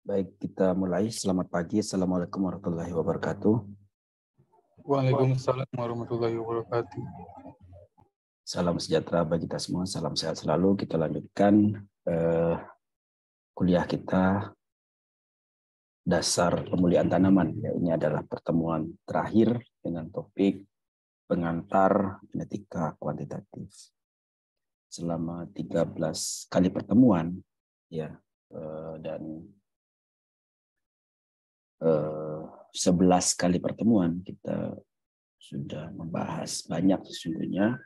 Baik, kita mulai. Selamat pagi. Assalamualaikum warahmatullahi wabarakatuh. Waalaikumsalam warahmatullahi wabarakatuh. Salam sejahtera bagi kita semua. Salam sehat selalu. Kita lanjutkan kuliah kita dasar pemulihan tanaman. Ya, ini adalah pertemuan terakhir dengan topik pengantar genetika kuantitatif. Selama 13 kali pertemuan, ya, dan 11 kali pertemuan kita sudah membahas banyak sesungguhnya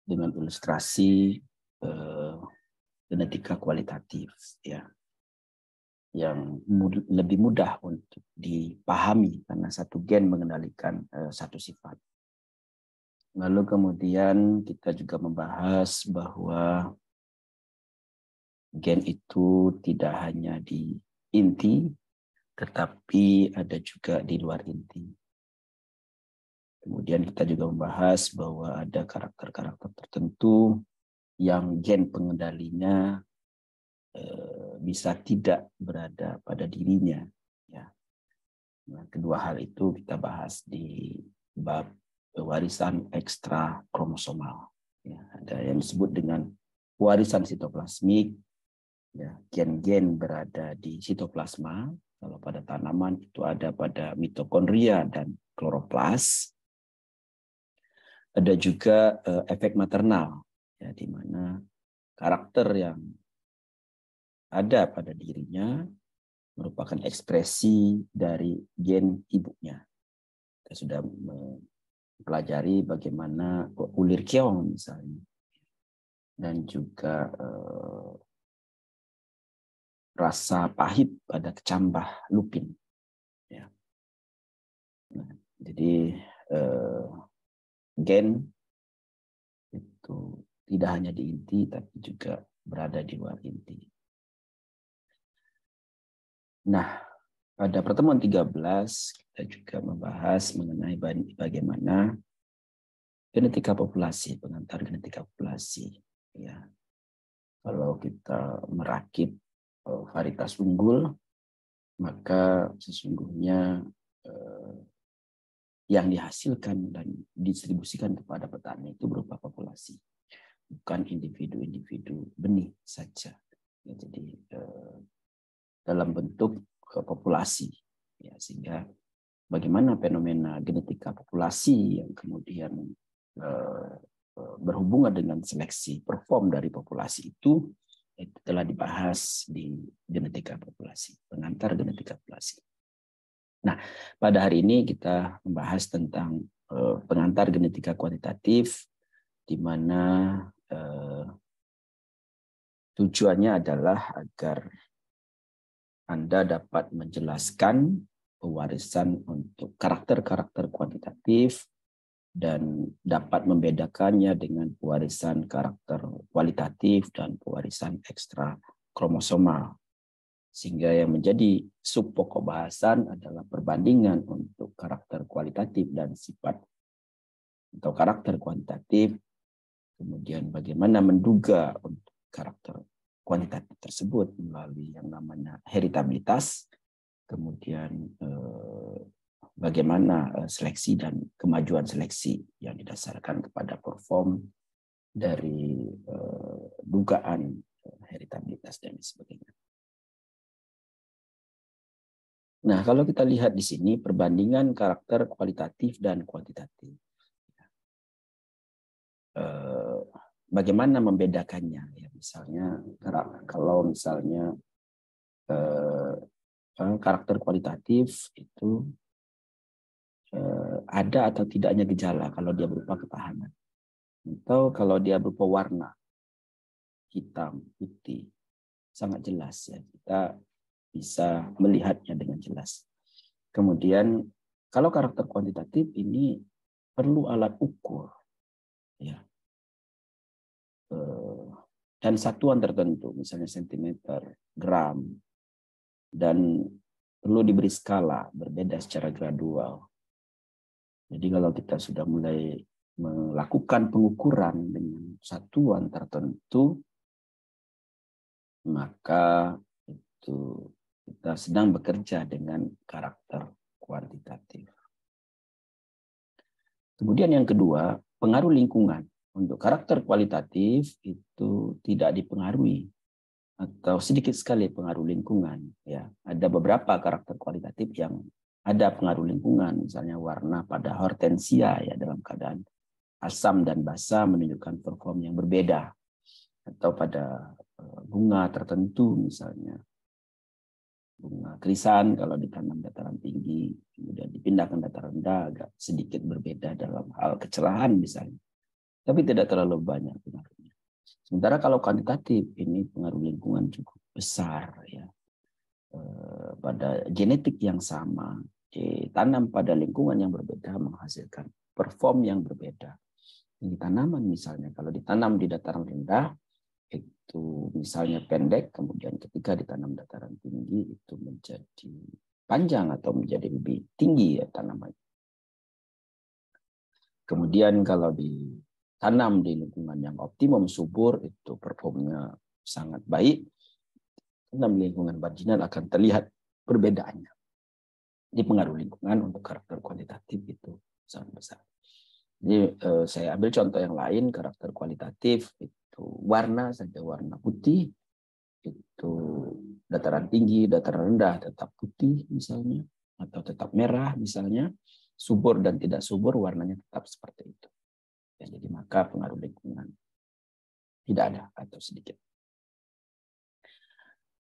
dengan ilustrasi genetika kualitatif, ya, yang lebih mudah untuk dipahami karena satu gen mengendalikan satu sifat. Lalu kemudian kita juga membahas bahwa gen itu tidak hanya di inti, tetapi ada juga di luar inti. Kemudian kita juga membahas bahwa ada karakter-karakter tertentu yang gen pengendalinya bisa tidak berada pada dirinya. Ya. Nah, kedua hal itu kita bahas di bab warisan ekstra kromosomal. Ya, ada yang disebut dengan warisan sitoplasmik. Ya, gen-gen berada di sitoplasma. Kalau pada tanaman itu ada pada mitokondria dan kloroplas. Ada juga efek maternal, ya, di mana karakter yang ada pada dirinya merupakan ekspresi dari gen ibunya. Kita sudah mempelajari bagaimana ulir keong misalnya, dan juga rasa pahit pada kecambah lupin. Ya. Nah, jadi gen itu tidak hanya di inti, tapi juga berada di luar inti. Nah, pada pertemuan 13 kita juga membahas mengenai bagaimana genetika populasi, pengantar genetika populasi. Ya, kalau kita merakit varietas unggul, maka sesungguhnya yang dihasilkan dan didistribusikan kepada petani itu berupa populasi, bukan individu-individu benih saja. Ya, jadi dalam bentuk populasi, ya, sehingga bagaimana fenomena genetika populasi yang kemudian berhubungan dengan seleksi perform dari populasi itu telah dibahas di genetika populasi, pengantar genetika populasi. Nah, pada hari ini kita membahas tentang pengantar genetika kuantitatif, di mana tujuannya adalah agar Anda dapat menjelaskan pewarisan untuk karakter-karakter kuantitatif dan dapat membedakannya dengan pewarisan karakter kualitatif dan pewarisan ekstra kromosomal. Sehingga yang menjadi sub pokok bahasan adalah perbandingan untuk karakter kualitatif dan sifat atau karakter kuantitatif, kemudian bagaimana menduga untuk karakter kuantitatif tersebut melalui yang namanya heritabilitas, kemudian bagaimana seleksi dan kemajuan seleksi yang didasarkan kepada perform dari dugaan heritabilitas dan sebagainya. Nah, kalau kita lihat di sini perbandingan karakter kualitatif dan kuantitatif. Bagaimana membedakannya? Ya, misalnya kalau misalnya karakter kualitatif itu ada atau tidaknya gejala kalau dia berupa ketahanan, atau kalau dia berupa warna hitam, putih, sangat jelas, ya, kita bisa melihatnya dengan jelas. Kemudian kalau karakter kuantitatif ini perlu alat ukur, ya, dan satuan tertentu, misalnya sentimeter, gram, dan perlu diberi skala berbeda secara gradual. Jadi kalau kita sudah mulai melakukan pengukuran dengan satuan tertentu, maka itu Kita sedang bekerja dengan karakter kuantitatif. Kemudian yang kedua, pengaruh lingkungan. Untuk karakter kualitatif itu tidak dipengaruhi atau sedikit sekali pengaruh lingkungan. Ya, ada beberapa karakter kualitatif yang ada pengaruh lingkungan, misalnya warna pada hortensia ya dalam keadaan asam dan basa menunjukkan perform yang berbeda, atau pada bunga tertentu misalnya bunga krisan kalau ditanam dataran tinggi kemudian dipindahkan dataran rendah agak sedikit berbeda dalam hal kecerahan misalnya, tapi tidak terlalu banyak pengaruhnya. Sementara kalau kuantitatif ini pengaruh lingkungan cukup besar ya. Pada genetik yang sama ditanam pada lingkungan yang berbeda menghasilkan perform yang berbeda. Ini tanaman misalnya kalau ditanam di dataran rendah itu misalnya pendek, kemudian ketika ditanam dataran tinggi itu menjadi panjang atau menjadi lebih tinggi ya tanamannya. Kemudian kalau ditanam di lingkungan yang optimum subur itu performnya sangat baik. Dalam lingkungan marginal akan terlihat perbedaannya. Jadi pengaruh lingkungan untuk karakter kualitatif itu sangat besar. Jadi saya ambil contoh yang lain, karakter kualitatif itu warna saja, warna putih itu dataran tinggi, dataran rendah tetap putih misalnya, atau tetap merah misalnya, subur dan tidak subur warnanya tetap seperti itu. Ya, jadi maka pengaruh lingkungan tidak ada atau sedikit.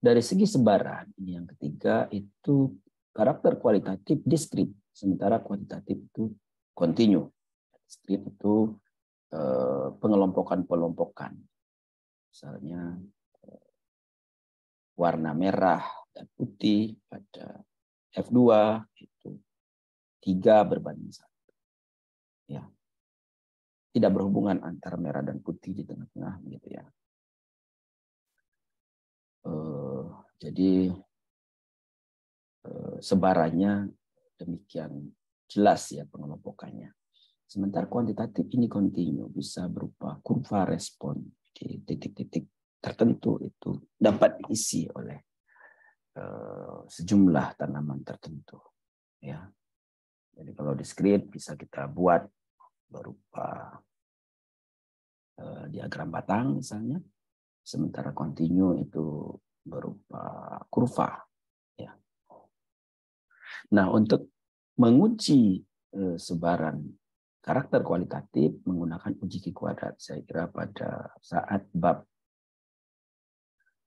Dari segi sebaran, ini yang ketiga itu karakter kualitatif diskrit, sementara kuantitatif itu kontinu. Diskrit itu pengelompokan-pelompokan. Misalnya warna merah dan putih pada F2 itu 3:1. Ya. Tidak berhubungan antara merah dan putih di tengah-tengah gitu ya. Jadi sebarannya demikian jelas ya pengelompokannya. Sementara kuantitatif ini kontinu, bisa berupa kurva respon di titik-titik tertentu itu dapat diisi oleh sejumlah tanaman tertentu. Ya, jadi kalau diskrit bisa kita buat berupa diagram batang misalnya, sementara kontinu itu berupa kurva. Ya. Nah, untuk menguji sebaran karakter kualitatif menggunakan uji Q². Saya kira pada saat bab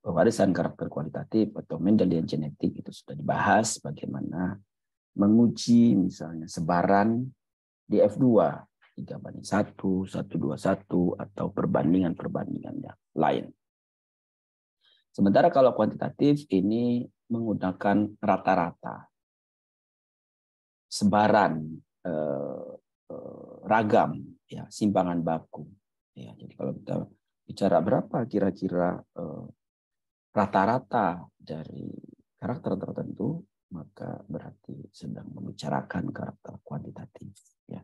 pewarisan karakter kualitatif atau Mendelian genetik itu sudah dibahas bagaimana menguji misalnya sebaran di F2 3:1, 1:1, atau perbandingan-perbandingan yang lain. Sementara kalau kuantitatif ini menggunakan rata-rata sebaran ragam ya simpangan baku ya. Jadi kalau kita bicara berapa kira-kira rata-rata dari karakter tertentu, maka berarti sedang membicarakan karakter kuantitatif ya.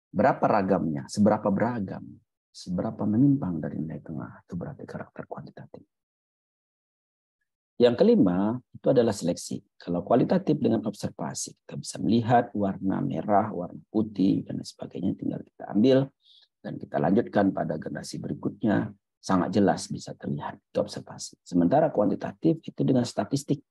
Berapa ragamnya, seberapa beragam, seberapa menyimpang dari nilai tengah, itu berarti karakter kuantitatif. Yang kelima itu adalah seleksi. Kalau kualitatif dengan observasi, kita bisa melihat warna merah, warna putih, dan sebagainya, tinggal kita ambil dan kita lanjutkan pada generasi berikutnya, sangat jelas bisa terlihat di observasi. Sementara kuantitatif itu dengan statistik.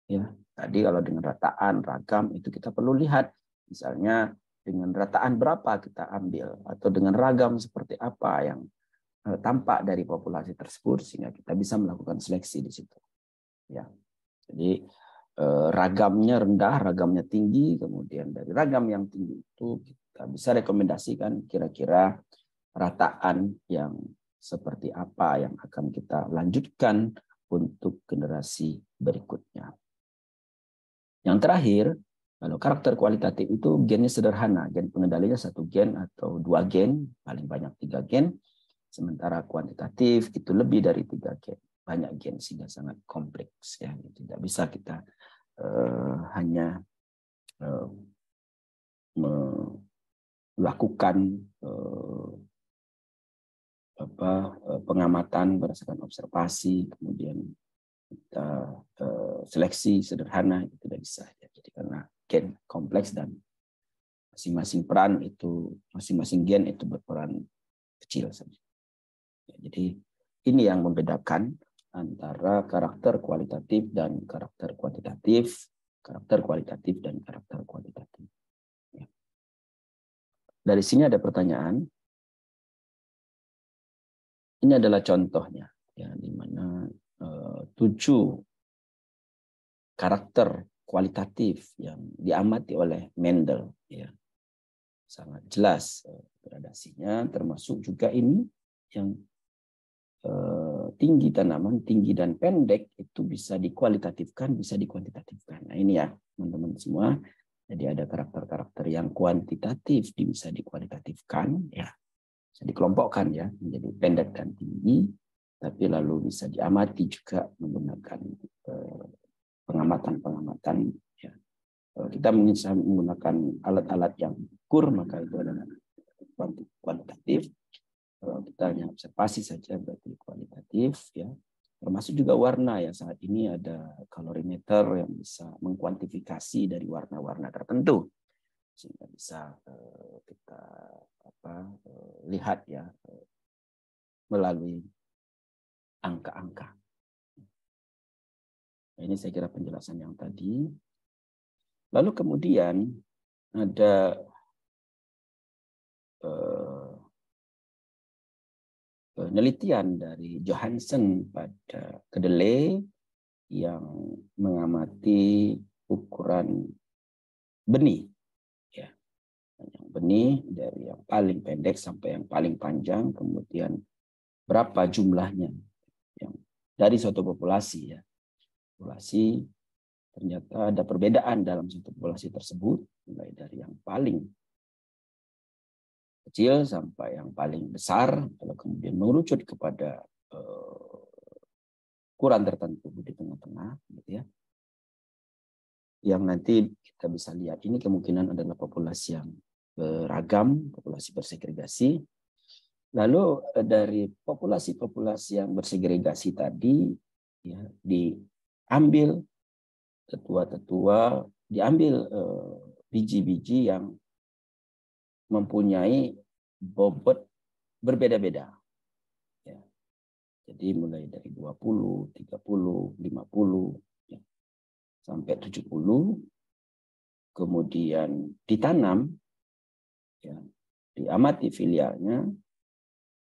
Ya, tadi kalau dengan rataan, ragam, itu kita perlu lihat. Misalnya dengan rataan berapa kita ambil, atau dengan ragam seperti apa yang tampak dari populasi tersebut sehingga kita bisa melakukan seleksi di situ. Ya, jadi ragamnya rendah, ragamnya tinggi, kemudian dari ragam yang tinggi itu kita bisa rekomendasikan kira-kira rataan yang seperti apa yang akan kita lanjutkan untuk generasi berikutnya. Yang terakhir, kalau karakter kualitatif itu gennya sederhana, gen pengendalinya 1 gen atau 2 gen, paling banyak 3 gen. Sementara kuantitatif itu lebih dari 3 gen, banyak gen sehingga sangat kompleks ya. Tidak bisa kita hanya melakukan pengamatan berdasarkan observasi kemudian kita seleksi sederhana itu tidak bisa. Jadi karena gen kompleks dan masing-masing peran itu, masing-masing gen itu berperan kecil saja. Jadi ini yang membedakan antara karakter kualitatif dan karakter kuantitatif, karakter kualitatif dan karakter kuantitatif. Dari sini ada pertanyaan. Ini adalah contohnya, ya, di mana 7 karakter kualitatif yang diamati oleh Mendel, ya, sangat jelas gradasinya, termasuk juga ini yang tinggi tanaman, tinggi dan pendek itu bisa dikualitatifkan, bisa dikuantitatifkan. Nah ini ya teman-teman semua. Jadi ada karakter-karakter yang kuantitatif bisa dikualitatifkan, ya, bisa dikelompokkan ya menjadi pendek dan tinggi, tapi lalu bisa diamati juga menggunakan pengamatan-pengamatan. Ya. Kalau kita bisa menggunakan alat-alat yang ukur, maka itu adalah kuantitatif. Kalau kita hanya observasi saja berarti kualitatif, ya. Termasuk juga warna ya, saat ini ada kalorimeter yang bisa mengkuantifikasi dari warna-warna tertentu sehingga bisa kita lihat ya melalui angka-angka. Nah, ini saya kira penjelasan yang tadi. Lalu kemudian ada penelitian dari Johansen pada kedelai yang mengamati ukuran benih, ya, yang benih dari yang paling pendek sampai yang paling panjang, kemudian berapa jumlahnya yang dari suatu populasi, ya, populasi ternyata ada perbedaan dalam suatu populasi tersebut, mulai dari yang paling kecil sampai yang paling besar, kalau kemudian mengerucut kepada ukuran tertentu di tengah-tengah, gitu ya. Yang nanti kita bisa lihat ini kemungkinan adalah populasi yang beragam, populasi bersegregasi. Lalu dari populasi-populasi yang bersegregasi tadi, ya, diambil tetua-tetua, diambil biji-biji yang mempunyai bobot berbeda-beda. Ya. Jadi mulai dari 20, 30, 50, ya, sampai 70, kemudian ditanam, ya, diamati filialnya,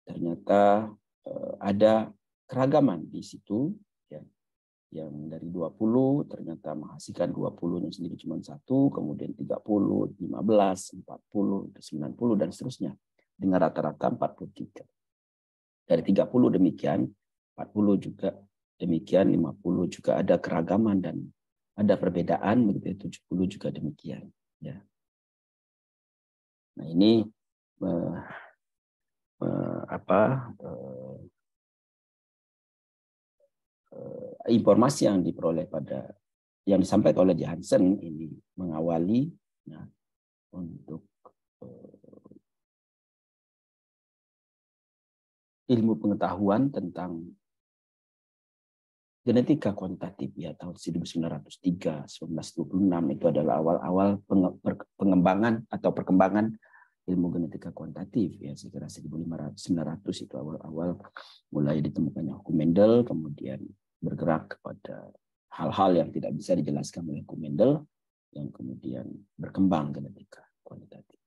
ternyata ada keragaman di situ, ya. Yang dari 20 ternyata menghasilkan 20-nya sendiri cuma 1, kemudian 30, 15, 40, 90 dan seterusnya dengan rata-rata 43. Dari 30 demikian, 40 juga demikian, 50 juga ada keragaman dan ada perbedaan, begitu 70 juga demikian, ya. Nah, ini informasi yang diperoleh yang disampaikan oleh Johansen ini mengawali, ya, untuk ilmu pengetahuan tentang genetika kuantitatif, ya, tahun 1903, 1926 itu adalah awal-awal pengembangan atau perkembangan ilmu genetika kuantitatif, ya. Saya kira 1900 itu awal-awal mulai ditemukannya hukum Mendel, kemudian bergerak kepada hal-hal yang tidak bisa dijelaskan oleh hukum Mendel, yang kemudian berkembang genetika kuantitatif.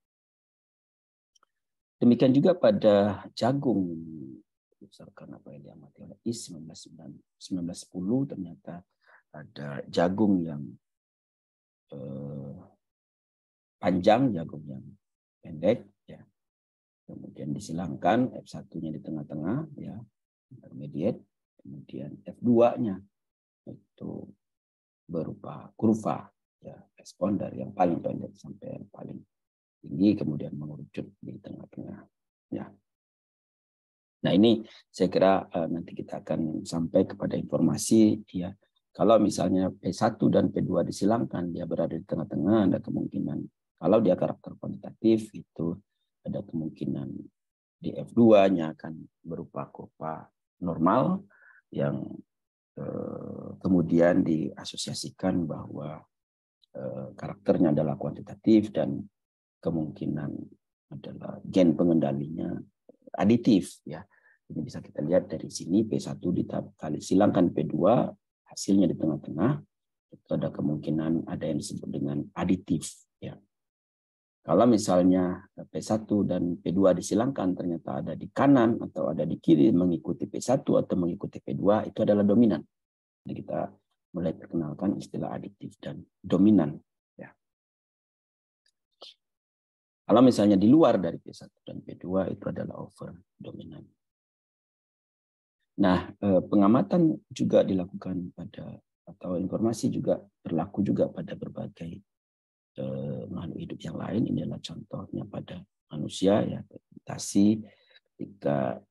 Demikian juga pada jagung, berdasarkan apa yang diamati oleh IS 1910, ternyata ada jagung yang panjang, jagung yang pendek, ya. Kemudian disilangkan F1-nya di tengah-tengah, ya, intermediate, kemudian F2-nya itu berupa kurva, ya, respon dari yang paling pendek sampai yang paling tinggi, kemudian mengerucut di tengah-tengah, ya. Nah, ini saya kira nanti kita akan sampai kepada informasi, ya, kalau misalnya P1 dan P2 disilangkan, dia berada di tengah-tengah, ada kemungkinan kalau dia karakter kuantitatif itu ada kemungkinan di F2-nya akan berupa kurva normal yang kemudian diasosiasikan bahwa karakternya adalah kuantitatif dan kemungkinan adalah gen pengendalinya aditif ya. Ini bisa kita lihat dari sini P1 dikali silangkan P2, hasilnya di tengah-tengah itu ada kemungkinan ada yang disebut dengan aditif ya. Kalau misalnya P1 dan P2 disilangkan ternyata ada di kanan atau ada di kiri mengikuti P1 atau mengikuti P2, itu adalah dominan. Jadi kita mulai perkenalkan istilah aditif dan dominan. Ya. Kalau misalnya di luar dari P1 dan P2 itu adalah over dominan. Nah, pengamatan juga dilakukan pada atau informasi juga berlaku juga pada berbagai makhluk hidup yang lain. Ini adalah contohnya pada manusia ya, mutasi ketika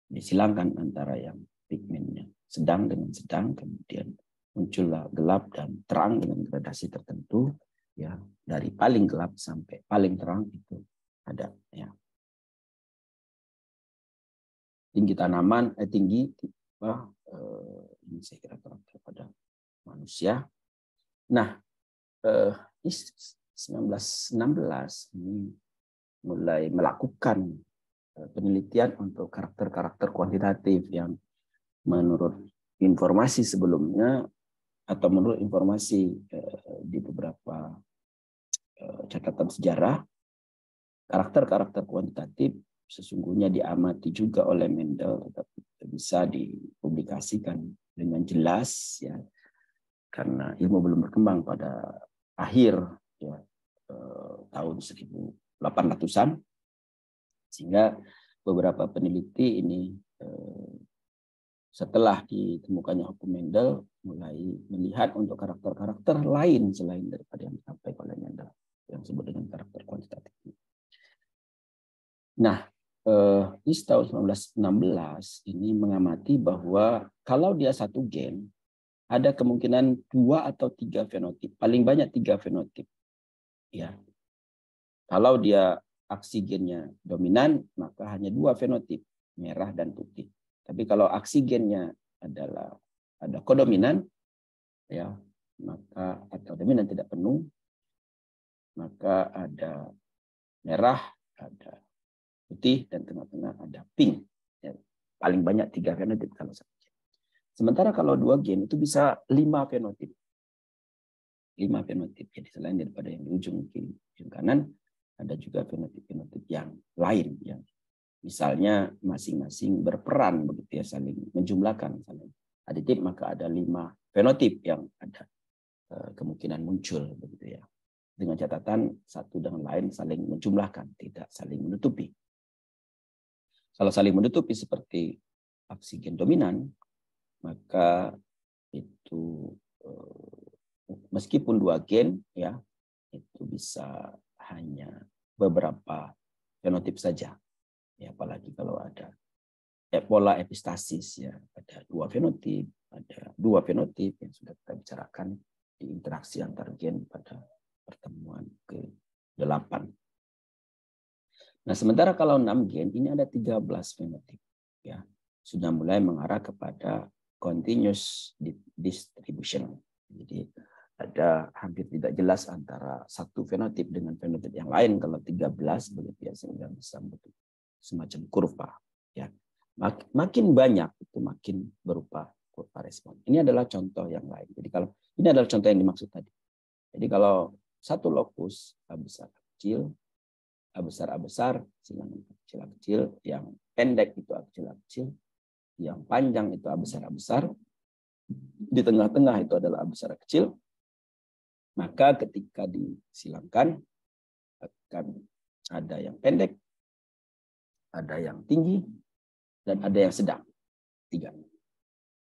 disilangkan antara yang pigmennya sedang dengan sedang, kemudian muncullah gelap dan terang dengan gradasi tertentu ya, dari paling gelap sampai paling terang itu ada ya. Tinggi tanaman tinggi ini saya kira karakter pada manusia. Nah, 1916 ini mulai melakukan penelitian untuk karakter-karakter kuantitatif yang menurut informasi sebelumnya atau menurut informasi di beberapa catatan sejarah, karakter-karakter kuantitatif sesungguhnya diamati juga oleh Mendel, tetapi bisa dipublikasikan dengan jelas ya, karena ilmu belum berkembang pada akhir ya, tahun 1800-an, sehingga beberapa peneliti ini setelah ditemukannya hukum Mendel mulai melihat untuk karakter-karakter lain selain daripada yang disampaikan oleh Mendel yang disebut dengan karakter kuantitatif. Nah, di tahun 1916 ini mengamati bahwa kalau dia satu gen ada kemungkinan 2 atau 3 fenotip, paling banyak 3 fenotip. Ya. Kalau dia aksi gennya dominan, maka hanya 2 fenotip, merah dan putih. Tapi kalau aksi gennya adalah ada kodominan, ya, maka atau dominan tidak penuh, maka ada merah, ada putih, dan tengah-tengah ada pink. Ya, paling banyak 3 fenotip kalau satu gen. Sementara kalau 2 gen itu bisa 5 fenotip. 5 fenotip. Jadi selain daripada yang di ujung kiri, ujung kanan, ada juga fenotip-fenotip yang lain. Yang misalnya masing-masing berperan begitu ya, saling menjumlahkan, saling aditif, maka ada 5 fenotip yang ada kemungkinan muncul begitu ya. Dengan catatan satu dengan lain saling menjumlahkan, tidak saling menutupi. Kalau saling menutupi seperti aksi gen dominan, maka itu meskipun 2 gen ya, itu bisa hanya beberapa fenotip saja. Ya, apalagi kalau ada pola epistasis ya, ada 2 fenotip, ada 2 fenotip yang sudah kita bicarakan di interaksi antar gen pada pertemuan ke-8. Nah, sementara kalau 6 gen ini ada 13 fenotip ya. Sudah mulai mengarah kepada continuous distribution. Jadi ada hampir tidak jelas antara satu fenotip dengan fenotip yang lain. Kalau 13 begitu ya, sehingga bisa bentuk semacam kurva ya. Makin banyak itu makin berupa kurva respon. Ini adalah contoh yang lain. Jadi kalau ini adalah contoh yang dimaksud tadi. Jadi kalau satu lokus A besar A kecil, A besar A besar, silangan kecil A kecil, yang pendek itu A kecil A kecil, yang panjang itu A besar A besar, di tengah-tengah itu adalah A besar A kecil, maka ketika disilangkan akan ada yang pendek, ada yang tinggi, dan ada yang sedang. 3.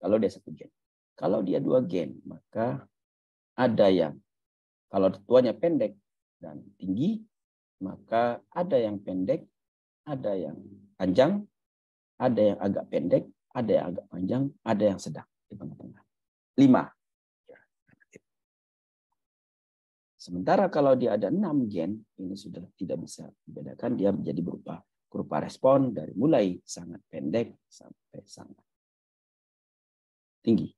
Kalau dia 1 gen. Kalau dia 2 gen, maka ada yang kalau tuanya pendek dan tinggi, maka ada yang pendek, ada yang panjang, ada yang agak pendek, ada yang agak panjang, ada yang sedang di tengah-tengah. 5. Sementara kalau dia ada 6 gen, ini sudah tidak bisa dibedakan, dia menjadi berupa kurva respon dari mulai sangat pendek sampai sangat tinggi.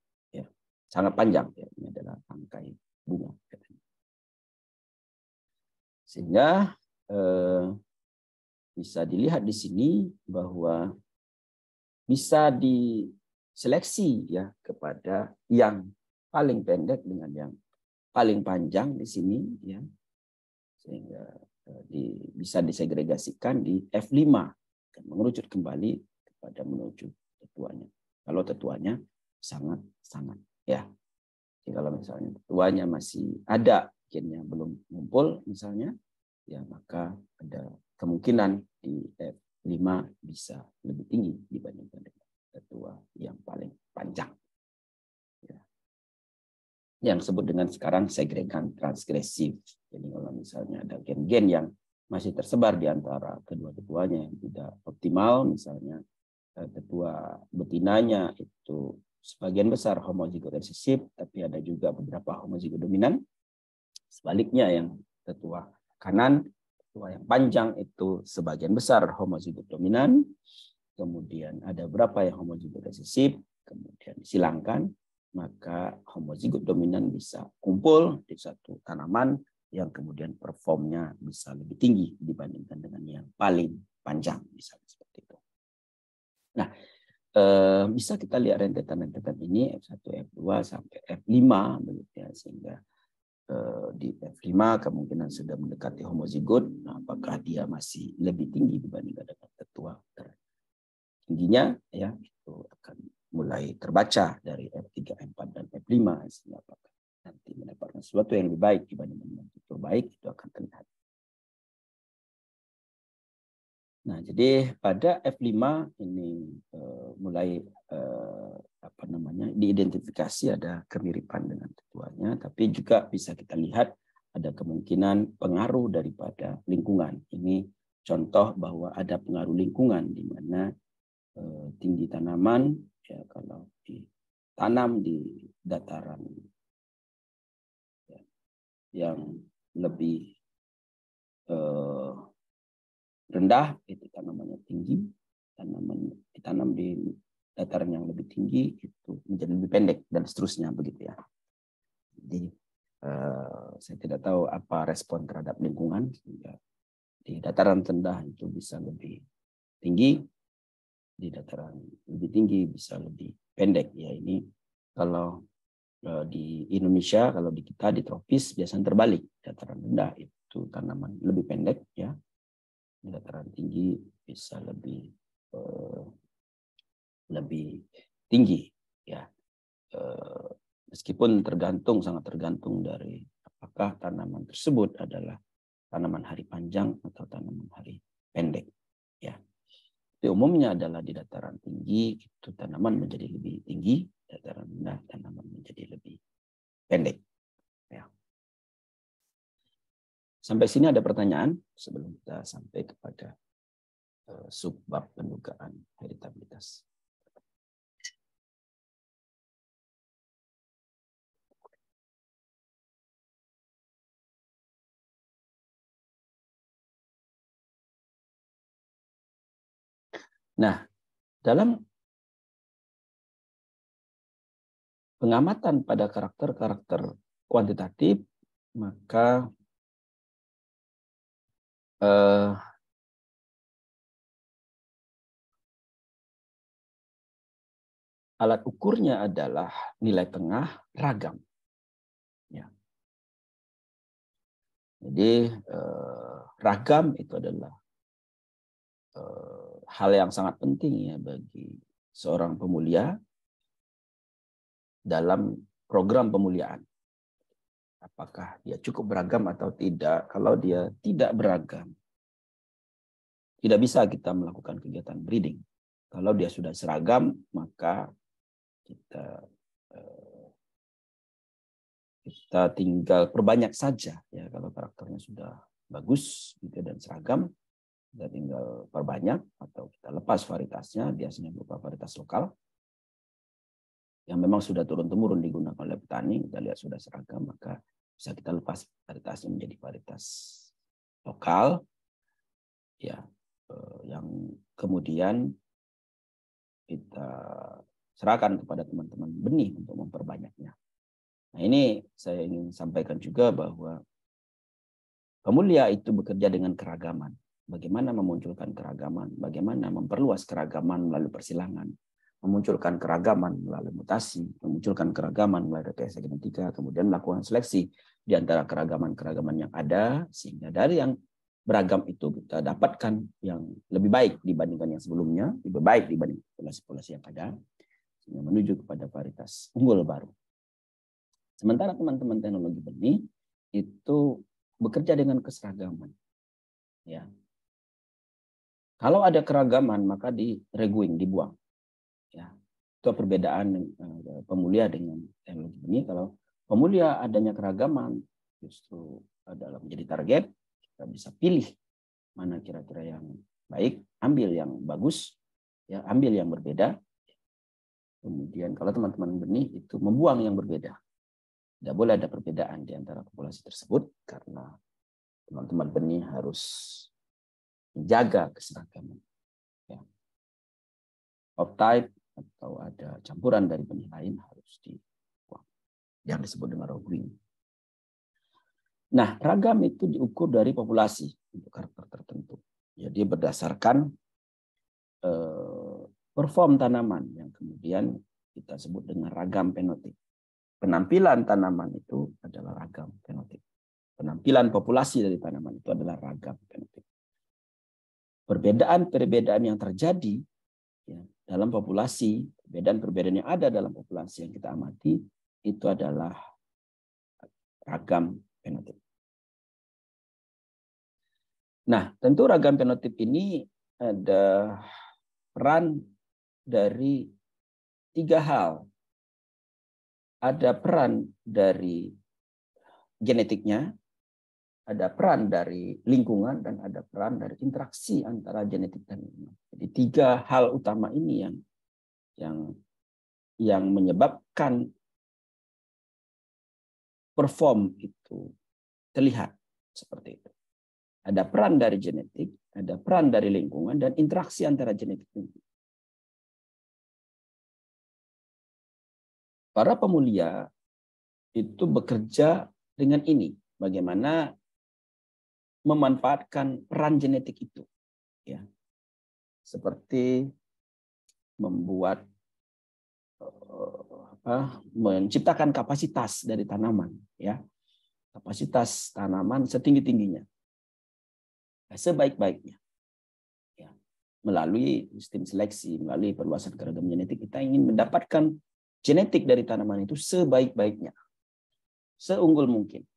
sangat panjang. Ya. Ini adalah tangkai bunga. Sehingga bisa dilihat di sini bahwa bisa diseleksi ya kepada yang paling pendek dengan yang paling panjang di sini ya, sehingga bisa disegregasikan di F5 dan mengerucut kembali kepada menuju tetuanya. Kalau tetuanya sangat ya. Jadi kalau misalnya tetuanya masih ada gennya belum ngumpul misalnya, ya maka ada kemungkinan di F5 bisa lebih tinggi dibandingkan dengan tetua yang paling panjang. Ya. Yang disebut dengan sekarang segregan transgresif. Jadi kalau misalnya ada gen-gen yang masih tersebar di antara kedua tetuanya yang tidak optimal, misalnya tetua betinanya itu sebagian besar homozigot resesif, tapi ada juga beberapa homozigot dominan. Sebaliknya yang tetua kanan, tetua yang panjang itu sebagian besar homozigot dominan, kemudian ada beberapa yang homozigot resesif, kemudian disilangkan, maka homozigot dominan bisa kumpul di satu tanaman yang kemudian performnya bisa lebih tinggi dibandingkan dengan yang paling panjang, misalnya seperti itu. Nah, bisa kita lihat rentetan-rentetan ini F1, F2 sampai F5 begitu ya, sehingga di F5 kemungkinan sudah mendekati homozigot. Nah, apakah dia masih lebih tinggi dibandingkan dengan tetua tingginya ya, itu akan mulai terbaca dari F3, F4 dan F5, sehingga apakah nanti mendapatkan sesuatu yang lebih baik dibandingkan dengan tetua baik itu akan terlihat. Nah, jadi pada F5 ini mulai diidentifikasi ada kemiripan dengan tetuanya, tapi juga bisa kita lihat ada kemungkinan pengaruh daripada lingkungan. Ini contoh bahwa ada pengaruh lingkungan di mana tinggi tanaman ya kalau ditanam di dataran ya, yang lebih rendah itu tanamannya tinggi, tanaman ditanam di dataran yang lebih tinggi itu menjadi lebih pendek dan seterusnya begitu ya. Jadi saya tidak tahu apa respon terhadap lingkungan sehingga di dataran rendah itu bisa lebih tinggi, di dataran lebih tinggi bisa lebih pendek ya. Ini kalau di Indonesia, kalau di kita di tropis biasanya terbalik, dataran rendah itu tanaman lebih pendek ya. Dataran tinggi bisa lebih tinggi ya, meskipun sangat tergantung dari apakah tanaman tersebut adalah tanaman hari panjang atau tanaman hari pendek ya. Tapi umumnya adalah di dataran tinggi itu tanaman menjadi lebih tinggi, dataran rendah tanaman menjadi lebih pendek ya. Sampai sini ada pertanyaan sebelum kita sampai kepada subbab pendugaan heritabilitas. Nah, dalam pengamatan pada karakter-karakter kuantitatif, maka alat ukurnya adalah nilai tengah ragam. Ya. Jadi ragam itu adalah hal yang sangat penting ya bagi seorang pemulia dalam program pemuliaan. Apakah dia cukup beragam atau tidak? Kalau dia tidak beragam, tidak bisa kita melakukan kegiatan breeding. Kalau dia sudah seragam, maka kita tinggal perbanyak saja ya. Kalau karakternya sudah bagus gitu dan seragam, kita tinggal perbanyak atau kita lepas varietasnya, biasanya berupa varietas lokal yang memang sudah turun-temurun digunakan oleh petani. Kita lihat sudah seragam, maka bisa kita lepas varietasnya menjadi varietas lokal ya, yang kemudian kita serahkan kepada teman-teman benih untuk memperbanyaknya. Nah, ini saya ingin sampaikan juga bahwa pemulia itu bekerja dengan keragaman. Bagaimana memunculkan keragaman, bagaimana memperluas keragaman melalui persilangan, memunculkan keragaman melalui mutasi, memunculkan keragaman melalui rekayasa genetika, kemudian melakukan seleksi di antara keragaman-keragaman yang ada, sehingga dari yang beragam itu kita dapatkan yang lebih baik dibandingkan yang sebelumnya, lebih baik dibanding populasi-populasi yang ada, sehingga menuju kepada varietas unggul baru. Sementara teman-teman teknologi benih itu bekerja dengan keseragaman. Ya. Kalau ada keragaman maka direguing, dibuang. Ya. Itu perbedaan pemulia dengan teknologi benih. Kalau pemulia adanya keragaman justru adalah menjadi target, kita bisa pilih mana kira-kira yang baik, ambil yang bagus, ya, ambil yang berbeda. Kemudian kalau teman-teman benih itu membuang yang berbeda. Tidak boleh ada perbedaan di antara populasi tersebut karena teman-teman benih harus menjaga keseragaman. Ya. Off-type atau ada campuran dari benih lain harus dibuang. Yang disebut dengan reguing. Nah, ragam itu diukur dari populasi untuk karakter tertentu. Jadi berdasarkan perform tanaman yang kemudian kita sebut dengan ragam fenotip. Penampilan tanaman itu adalah ragam fenotip. Penampilan populasi dari tanaman itu adalah ragam fenotip. Perbedaan-perbedaan yang terjadi ya, dalam populasi, perbedaan-perbedaan yang ada dalam populasi yang kita amati itu adalah ragam fenotip. Nah, tentu ragam fenotip ini ada peran dari 3 hal. Ada peran dari genetiknya, ada peran dari lingkungan, dan ada peran dari interaksi antara genetik dan lingkungan. Jadi 3 hal utama ini yang menyebabkan perform itu terlihat seperti itu. Ada peran dari genetik, ada peran dari lingkungan, dan interaksi antara genetik dan lingkungan. Para pemulia itu bekerja dengan ini, bagaimana memanfaatkan peran genetik itu, ya, seperti membuat menciptakan kapasitas dari tanaman, ya, kapasitas tanaman setinggi-tingginya, sebaik-baiknya, ya, melalui sistem seleksi, melalui perluasan keragaman genetik kita ingin mendapatkan genetik dari tanaman itu sebaik-baiknya, seunggul mungkin.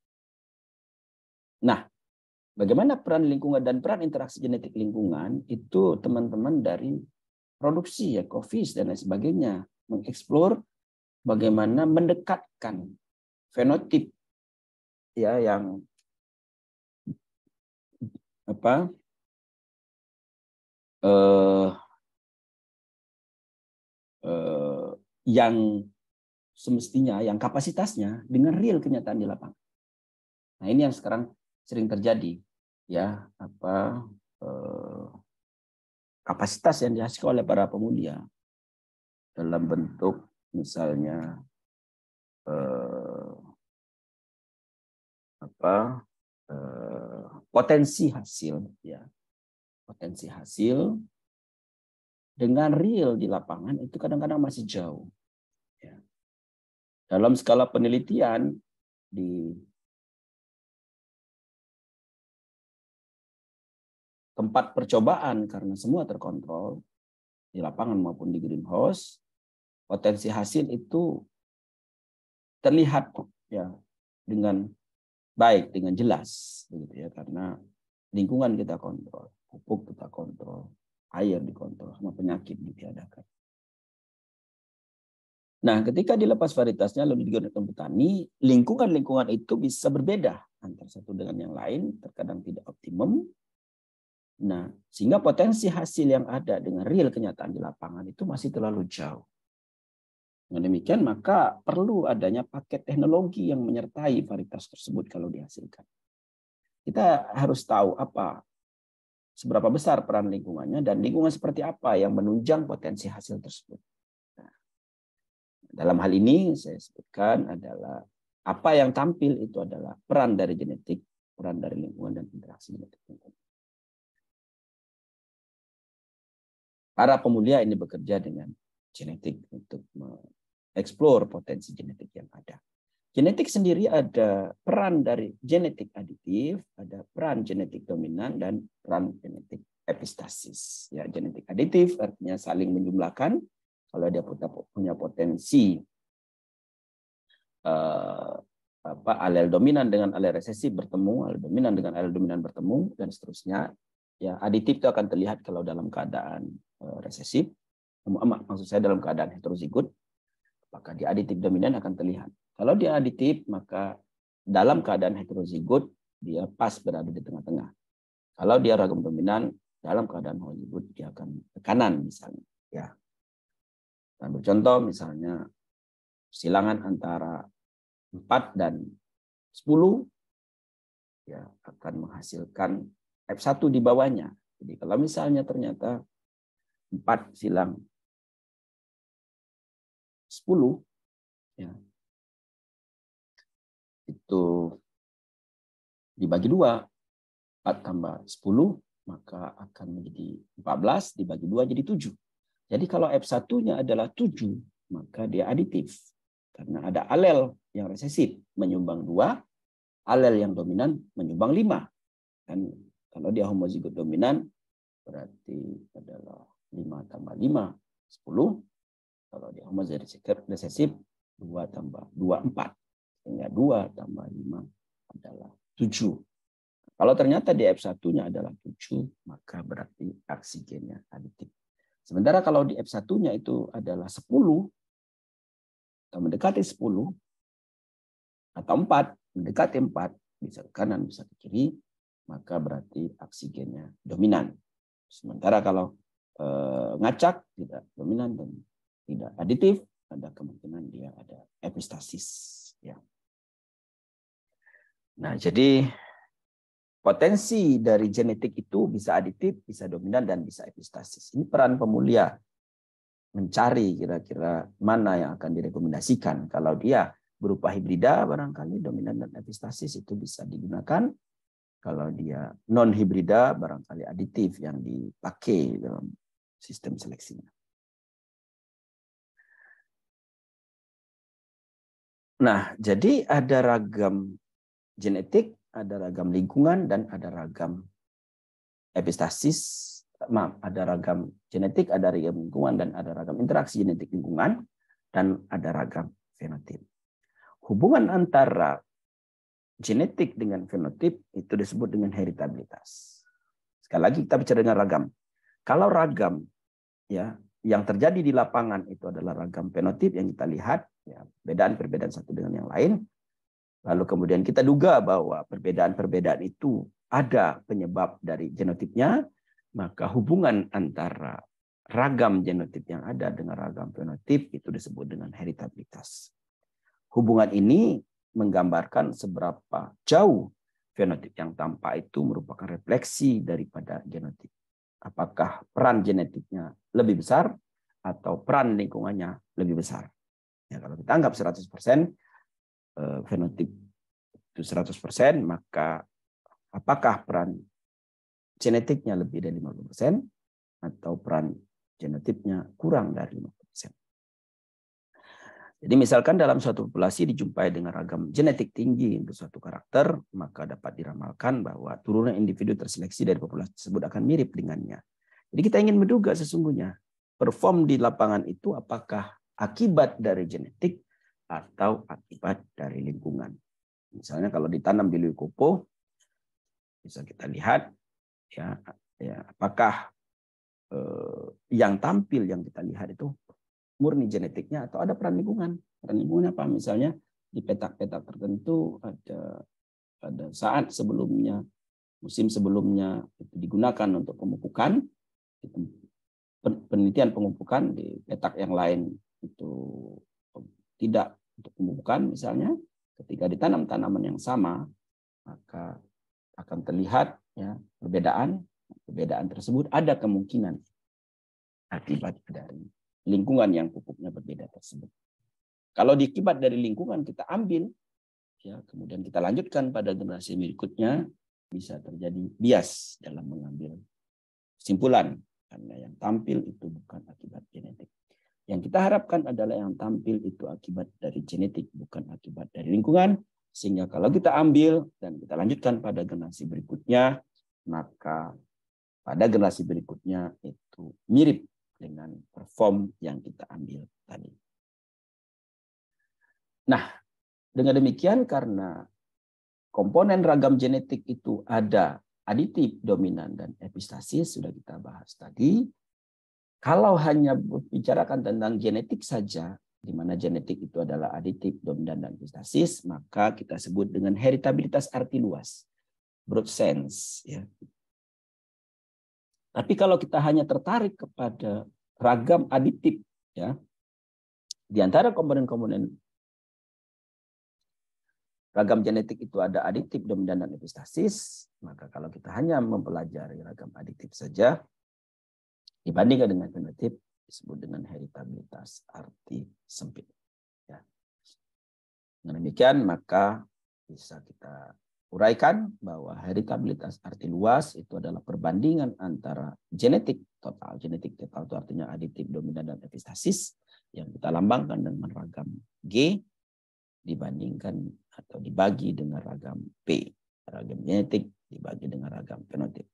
Nah, bagaimana peran lingkungan dan peran interaksi genetik lingkungan itu teman-teman dari produksi ya, COFIS dan lain sebagainya mengeksplor bagaimana mendekatkan fenotip ya yang yang semestinya, yang kapasitasnya dengan real kenyataan di lapangan. Nah, ini yang sekarang sering terjadi, ya, kapasitas yang dihasilkan oleh para pemulia dalam bentuk misalnya potensi hasil, ya, potensi hasil dengan real di lapangan itu kadang-kadang masih jauh. Ya. Dalam skala penelitian di tempat percobaan karena semua terkontrol di lapangan maupun di greenhouse, potensi hasil itu terlihat ya dengan baik, dengan jelas, begitu ya, karena lingkungan kita kontrol, pupuk kita kontrol, air dikontrol, sama penyakit ditiadakan. Nah, ketika dilepas varietasnya lalu digunakan petani, lingkungan-lingkungan itu bisa berbeda antara satu dengan yang lain, terkadang tidak optimum. Nah, sehingga potensi hasil yang ada dengan real kenyataan di lapangan itu masih terlalu jauh. Dengan demikian, maka perlu adanya paket teknologi yang menyertai varietas tersebut kalau dihasilkan. Kita harus tahu seberapa besar peran lingkungannya dan lingkungan seperti apa yang menunjang potensi hasil tersebut. Nah, dalam hal ini saya sebutkan adalah Apa yang tampil itu adalah peran dari genetik, peran dari lingkungan, dan interaksi genetik lingkungan. Para pemulia ini bekerja dengan genetik untuk mengeksplor potensi genetik yang ada. Genetik sendiri ada peran dari genetik aditif, ada peran genetik dominan, dan peran genetik epistasis. Ya, genetik aditif artinya saling menjumlahkan. Kalau dia punya potensi alel dominan dengan alel resesif bertemu, alel dominan dengan alel dominan bertemu, dan seterusnya. Ya, aditif itu akan terlihat kalau dalam keadaan resesif, maksud saya dalam keadaan heterozigot, maka dia aditif dominan akan terlihat. Kalau dia aditif, maka dalam keadaan heterozigot dia pas berada di tengah-tengah. Kalau dia ragam dominan, dalam keadaan homozigot dia akan ke kanan misalnya. Ya. Dan bercontoh misalnya silangan antara 4 dan 10 ya akan menghasilkan F1 di bawahnya. Jadi kalau misalnya ternyata 4 silang 10 ya, itu dibagi 2, 4 tambah 10 maka akan menjadi 14, dibagi 2 jadi 7. Jadi kalau F1-nya adalah 7, maka dia aditif. Karena ada alel yang resesif menyumbang 2, alel yang dominan menyumbang 5. Dan kalau dia homozigot dominan, berarti adalah 5 tambah 5, 10. Kalau dia homozigot resesif, 2 tambah 2, 4. Sehingga 2 tambah 5 adalah 7. Kalau ternyata di F1-nya adalah 7, maka berarti oksigennya aditif. Sementara kalau di F1-nya itu adalah 10, atau mendekati 10, atau 4, mendekati 4, bisa ke kanan, bisa ke kiri, maka berarti oksigennya dominan. Sementara kalau ngacak, tidak dominan dan tidak aditif, ada kemungkinan dia ada epistasis. Ya. Nah, jadi potensi dari genetik itu bisa aditif, bisa dominan, dan bisa epistasis. Ini peran pemulia mencari kira-kira mana yang akan direkomendasikan. Kalau dia berupa hibrida, barangkali dominan dan epistasis itu bisa digunakan. Kalau dia non hibrida, barangkali aditif yang dipakai dalam sistem seleksinya. Nah, jadi ada ragam genetik, ada ragam lingkungan, dan ada ragam epistasis. Maaf, ada ragam genetik, ada ragam lingkungan, dan ada ragam interaksi genetik lingkungan, dan ada ragam fenotip. Hubungan antara genetik dengan fenotip itu disebut dengan heritabilitas. Sekali lagi kita bicara dengan ragam. Kalau ragam ya yang terjadi di lapangan itu adalah ragam fenotip yang kita lihat, ya, perbedaan satu dengan yang lain. Lalu kemudian kita duga bahwa perbedaan-perbedaan itu ada penyebab dari genotipnya, maka hubungan antara ragam genotip yang ada dengan ragam fenotip itu disebut dengan heritabilitas. Hubungan ini menggambarkan seberapa jauh fenotip yang tampak itu merupakan refleksi daripada genotip. Apakah peran genetiknya lebih besar atau peran lingkungannya lebih besar. Ya, kalau kita anggap 100% fenotip itu 100%, maka apakah peran genetiknya lebih dari 50% atau peran genotipnya kurang dari 50%. Jadi misalkan dalam suatu populasi dijumpai dengan ragam genetik tinggi untuk suatu karakter, maka dapat diramalkan bahwa turunan individu terseleksi dari populasi tersebut akan mirip dengannya. Jadi kita ingin menduga sesungguhnya perform di lapangan itu apakah akibat dari genetik atau akibat dari lingkungan. Misalnya kalau ditanam di Leukopo, bisa kita lihat ya apakah yang tampil yang kita lihat itu murni genetiknya atau ada peran lingkungan. Peran lingkungan apa? Misalnya di petak-petak tertentu ada saat sebelumnya, musim sebelumnya itu digunakan untuk pemupukan. Penelitian pemupukan di petak yang lain itu tidak untuk pemupukan misalnya. Ketika ditanam tanaman yang sama, maka akan terlihat ya perbedaan tersebut ada kemungkinan akibat dari lingkungan yang pupuknya berbeda tersebut. Kalau diakibat dari lingkungan kita ambil ya, kemudian kita lanjutkan pada generasi berikutnya, bisa terjadi bias dalam mengambil kesimpulan, karena yang tampil itu bukan akibat genetik. Yang kita harapkan adalah yang tampil itu akibat dari genetik, bukan akibat dari lingkungan. Sehingga kalau kita ambil dan kita lanjutkan pada generasi berikutnya, maka pada generasi berikutnya itu mirip dengan perform yang kita ambil tadi. Nah, dengan demikian karena komponen ragam genetik itu ada aditif, dominan, dan epistasis, sudah kita bahas tadi. Kalau hanya bicarakan tentang genetik saja, di mana genetik itu adalah aditif, dominan, dan epistasis, maka kita sebut dengan heritabilitas arti luas, broad sense. Ya. Tapi kalau kita hanya tertarik kepada ragam aditif, ya, di antara komponen-komponen ragam genetik itu ada aditif, dominan, dan epistasis, maka kalau kita hanya mempelajari ragam aditif saja, dibandingkan dengan fenotip, disebut dengan heritabilitas arti sempit. Ya. Dengan demikian, maka bisa kita uraikan bahwa heritabilitas arti luas itu adalah perbandingan antara genetik total. Genetik total itu artinya aditif, dominan, dan epistasis yang kita lambangkan dengan ragam G dibandingkan atau dibagi dengan ragam P. Ragam genetik dibagi dengan ragam fenotip.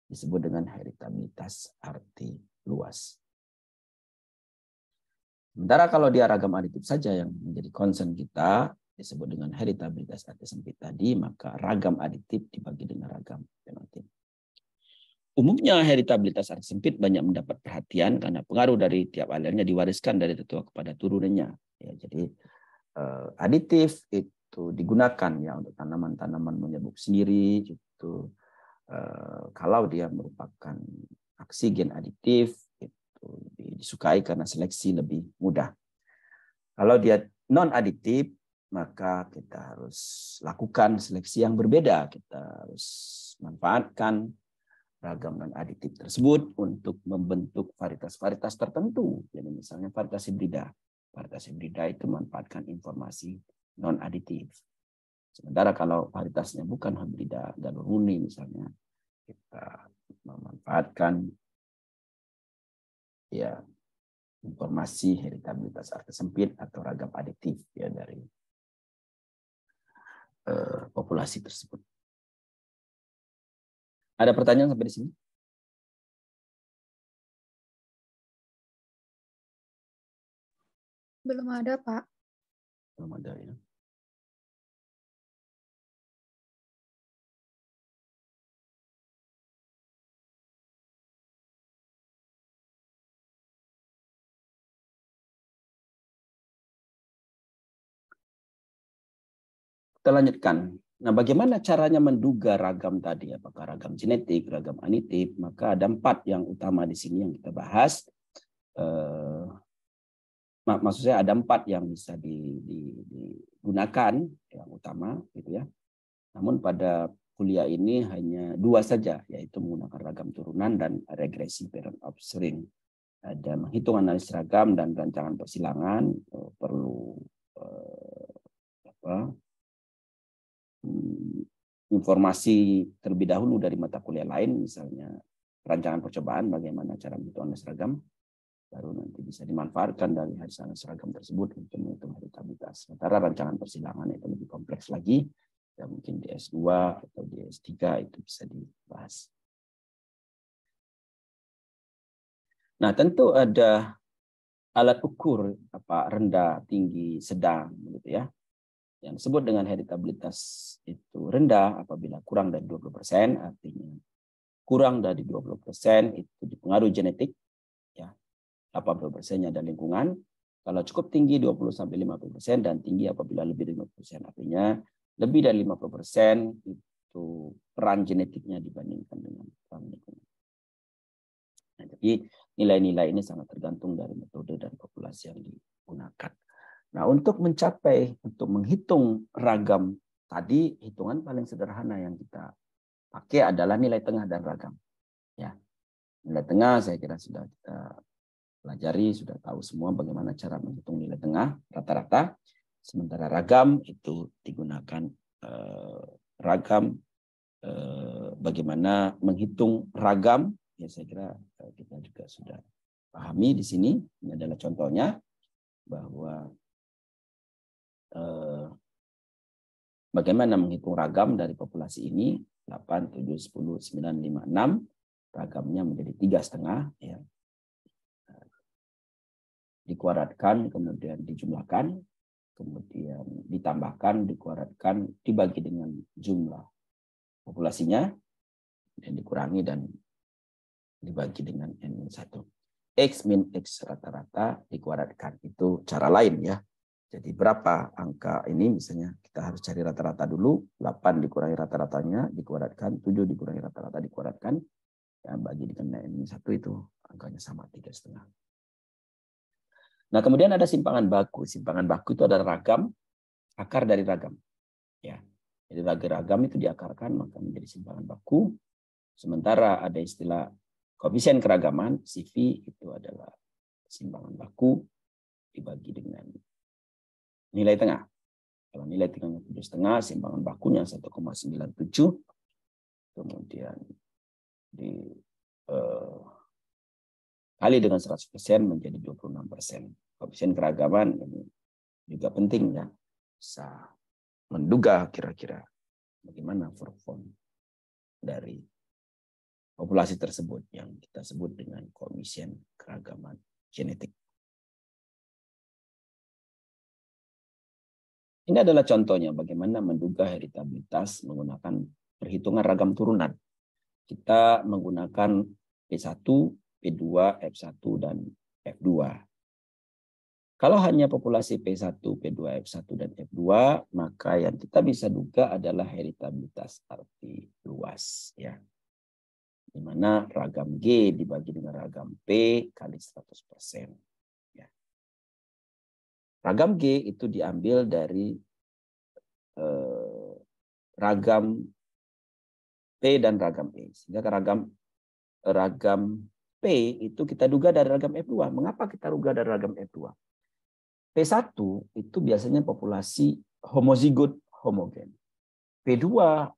Disebut dengan heritabilitas arti luas. Sementara kalau dia ragam aditif saja yang menjadi concern kita, disebut dengan heritabilitas arti sempit tadi, maka ragam aditif dibagi dengan ragam fenotip. Umumnya heritabilitas arti sempit banyak mendapat perhatian karena pengaruh dari tiap alelnya diwariskan dari tetua kepada turunannya. Ya, jadi aditif itu digunakan ya untuk tanaman-tanaman menyebut sendiri. Itu kalau dia merupakan aksi gen aditif itu disukai karena seleksi lebih mudah. Kalau dia non aditif, maka kita harus lakukan seleksi yang berbeda. Kita harus manfaatkan ragam non aditif tersebut untuk membentuk varietas-varietas tertentu. Jadi misalnya varietas hibrida. Varietas hibrida itu memanfaatkan informasi non aditif. Sementara kalau varietasnya bukan hibrida, galur murni misalnya, kita memanfaatkan ya informasi heritabilitas arti sempit atau ragam aditif ya dari populasi tersebut. Ada pertanyaan sampai di sini? Belum ada, Pak. Belum ada ya. Kita lanjutkan. Nah, bagaimana caranya menduga ragam tadi? Apakah ragam genetik, ragam aditif? Maka ada 4 yang utama di sini yang kita bahas. Maksudnya ada 4 yang bisa digunakan yang utama, gitu ya. Namun pada kuliah ini hanya 2 saja, yaitu menggunakan ragam turunan dan regresi parent offspring. Ada menghitung analisis ragam dan rancangan persilangan, perlu informasi terlebih dahulu dari mata kuliah lain, misalnya rancangan percobaan, bagaimana cara menghitung analisis ragam, baru nanti bisa dimanfaatkan dari hasil analisis ragam tersebut untuk menghitung heritabilitas. Sementara rancangan persilangan itu lebih kompleks lagi, ya mungkin di S2 atau di S3 itu bisa dibahas. Nah, tentu ada alat ukur apa rendah, tinggi, sedang, gitu ya. Yang disebut dengan heritabilitas itu rendah apabila kurang dari 20%, artinya kurang dari 20% itu dipengaruhi genetik, ya. 80%-nya ada lingkungan. Kalau cukup tinggi 20-50% dan tinggi apabila lebih dari 50%, artinya lebih dari 50% itu peran genetiknya dibandingkan dengan peran lingkungan. Nah, jadi nilai-nilai ini sangat tergantung dari metode dan populasi yang digunakan. Nah, untuk menghitung ragam tadi, hitungan paling sederhana yang kita pakai adalah nilai tengah dan ragam. Ya, nilai tengah saya kira sudah kita pelajari, sudah tahu semua bagaimana cara menghitung nilai tengah rata-rata. Sementara ragam itu digunakan ragam, bagaimana menghitung ragam, ya saya kira kita juga sudah pahami di sini. Ini adalah contohnya bahwa bagaimana menghitung ragam dari populasi ini 8, 7, 10, 9, 5, 6, ragamnya menjadi 3,5 ya. Dikuadratkan, kemudian dijumlahkan, kemudian ditambahkan, dikuadratkan, dibagi dengan jumlah populasinya, dan dikurangi dan dibagi dengan N-1. X min X rata-rata dikuadratkan. Itu cara lain ya. Jadi berapa angka ini, misalnya kita harus cari rata-rata dulu, 8 dikurangi rata-ratanya, dikuadratkan, 7 dikurangi rata-rata, dikuadratkan, ya, bagi dengan N-1 itu angkanya sama 3,5. Nah, kemudian ada simpangan baku. Simpangan baku itu adalah ragam, akar dari ragam. Ya. Jadi ragam itu diakarkan maka menjadi simpangan baku. Sementara ada istilah koefisien keragaman, CV, itu adalah simpangan baku dibagi dengan nilai tengah. Kalau nilai tengahnya 7,5, simpangan bakunya 1,97. Kemudian kali dengan 100% menjadi 26%. Koefisien keragaman ini juga penting ya. Bisa menduga kira-kira bagaimana perform dari populasi tersebut yang kita sebut dengan koefisien keragaman genetik. Ini adalah contohnya bagaimana menduga heritabilitas menggunakan perhitungan ragam turunan. Kita menggunakan P1, P2, F1, dan F2. Kalau hanya populasi P1, P2, F1, dan F2, maka yang kita bisa duga adalah heritabilitas arti luas. Ya. Di mana ragam G dibagi dengan ragam P kali 100%. Ya. Ragam G itu diambil dari ragam P dan ragam E. Sehingga ragam P itu kita duga dari ragam F2. Mengapa kita duga dari ragam F2? P1 itu biasanya populasi homozigot homogen. P2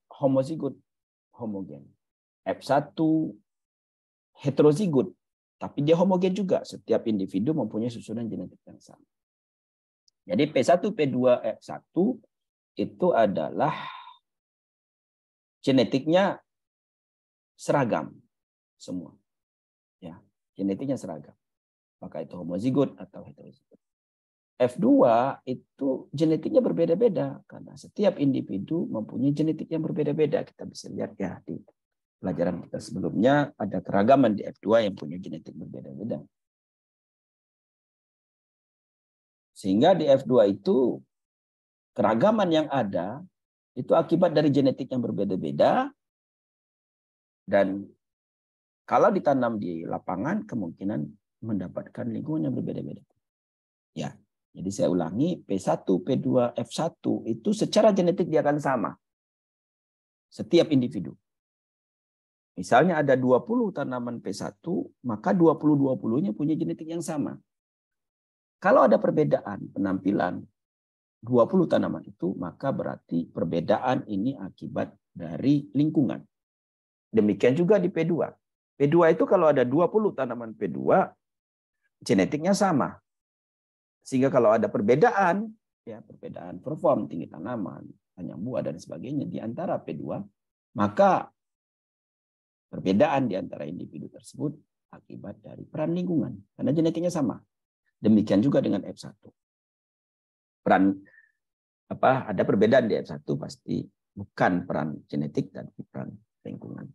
homozigot homogen. F1 heterozigot, tapi dia homogen juga. Setiap individu mempunyai susunan genetik yang sama. Jadi P1, P2, F1 itu adalah genetiknya seragam semua. Ya, genetiknya seragam. Maka itu homozigot atau heterozigot. F2 itu genetiknya berbeda-beda karena setiap individu mempunyai genetik yang berbeda-beda. Kita bisa lihat ya di pelajaran kita sebelumnya ada keragaman di F2 yang punya genetik berbeda-beda. Sehingga di F2 itu keragaman yang ada itu akibat dari genetik yang berbeda-beda, dan kalau ditanam di lapangan kemungkinan mendapatkan lingkungan yang berbeda-beda. Ya. Jadi saya ulangi, P1, P2, F1 itu secara genetik dia akan sama. Setiap individu. Misalnya ada 20 tanaman P1, maka 20-20-nya punya genetik yang sama. Kalau ada perbedaan penampilan 20 tanaman itu, maka berarti perbedaan ini akibat dari lingkungan. Demikian juga di P2. P2 itu kalau ada 20 tanaman P2, genetiknya sama. Sehingga kalau ada perbedaan, ya perbedaan perform, tinggi tanaman, panjang buah dan sebagainya di antara P2, maka perbedaan di antara individu tersebut akibat dari peran lingkungan karena genetiknya sama. Demikian juga dengan F1. Ada perbedaan di F1 pasti bukan peran genetik dan peran lingkungan.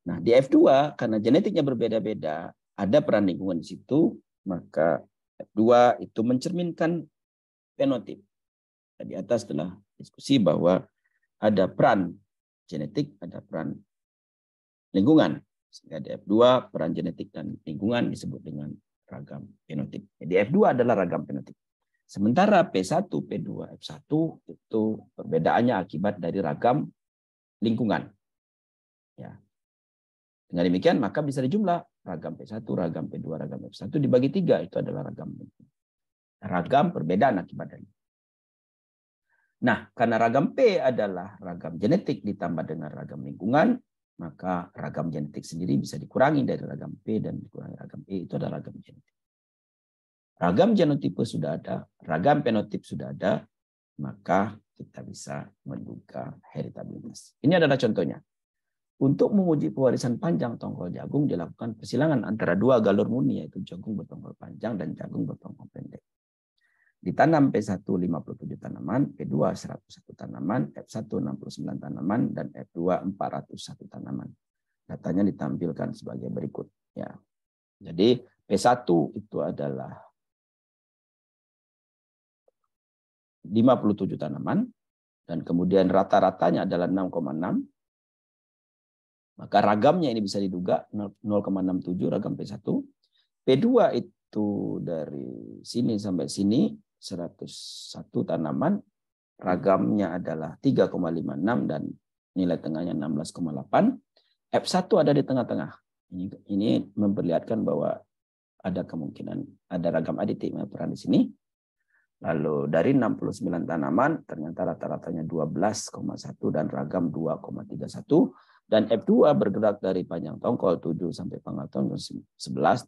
Nah, di F2 karena genetiknya berbeda-beda, ada peran lingkungan di situ, maka F2 itu mencerminkan fenotip. Di atas telah diskusi bahwa ada peran genetik, ada peran lingkungan. Sehingga di F2 peran genetik dan lingkungan disebut dengan ragam fenotip. Jadi F2 adalah ragam fenotip. Sementara P1, P2, F1 itu perbedaannya akibat dari ragam lingkungan. Ya. Dengan demikian maka bisa dijumlah ragam P1, ragam P2, ragam F1 dibagi 3 itu adalah ragam lingkungan. Ragam perbedaan akibat dari. Nah, karena ragam P adalah ragam genetik ditambah dengan ragam lingkungan, maka ragam genetik sendiri bisa dikurangi dari ragam P dan dikurangi ragam E, itu adalah ragam genetik. Ragam genotipe sudah ada, ragam fenotip sudah ada, maka kita bisa menduga heritabilitas. Ini adalah contohnya. Untuk menguji pewarisan panjang tongkol jagung dilakukan persilangan antara dua galur murni, yaitu jagung bertongkol panjang dan jagung bertongkol pendek. Ditanam P1 57 tanaman, P2 101 tanaman, F1 69 tanaman, dan F2 401 tanaman. Datanya ditampilkan sebagai berikut. Ya. Jadi P1 itu adalah 57 tanaman, dan kemudian rata-ratanya adalah 6,6. Maka ragamnya ini bisa diduga 0,67 ragam P1. P2 itu dari sini sampai sini 101 tanaman, ragamnya adalah 3,56 dan nilai tengahnya 16,8. F1 ada di tengah-tengah. Ini memperlihatkan bahwa ada kemungkinan ada ragam aditif yang peran di sini. Lalu dari 69 tanaman ternyata rata-ratanya 12,1 dan ragam 2,31. Dan F2 bergerak dari panjang tongkol 7 sampai pangkal tongkol 11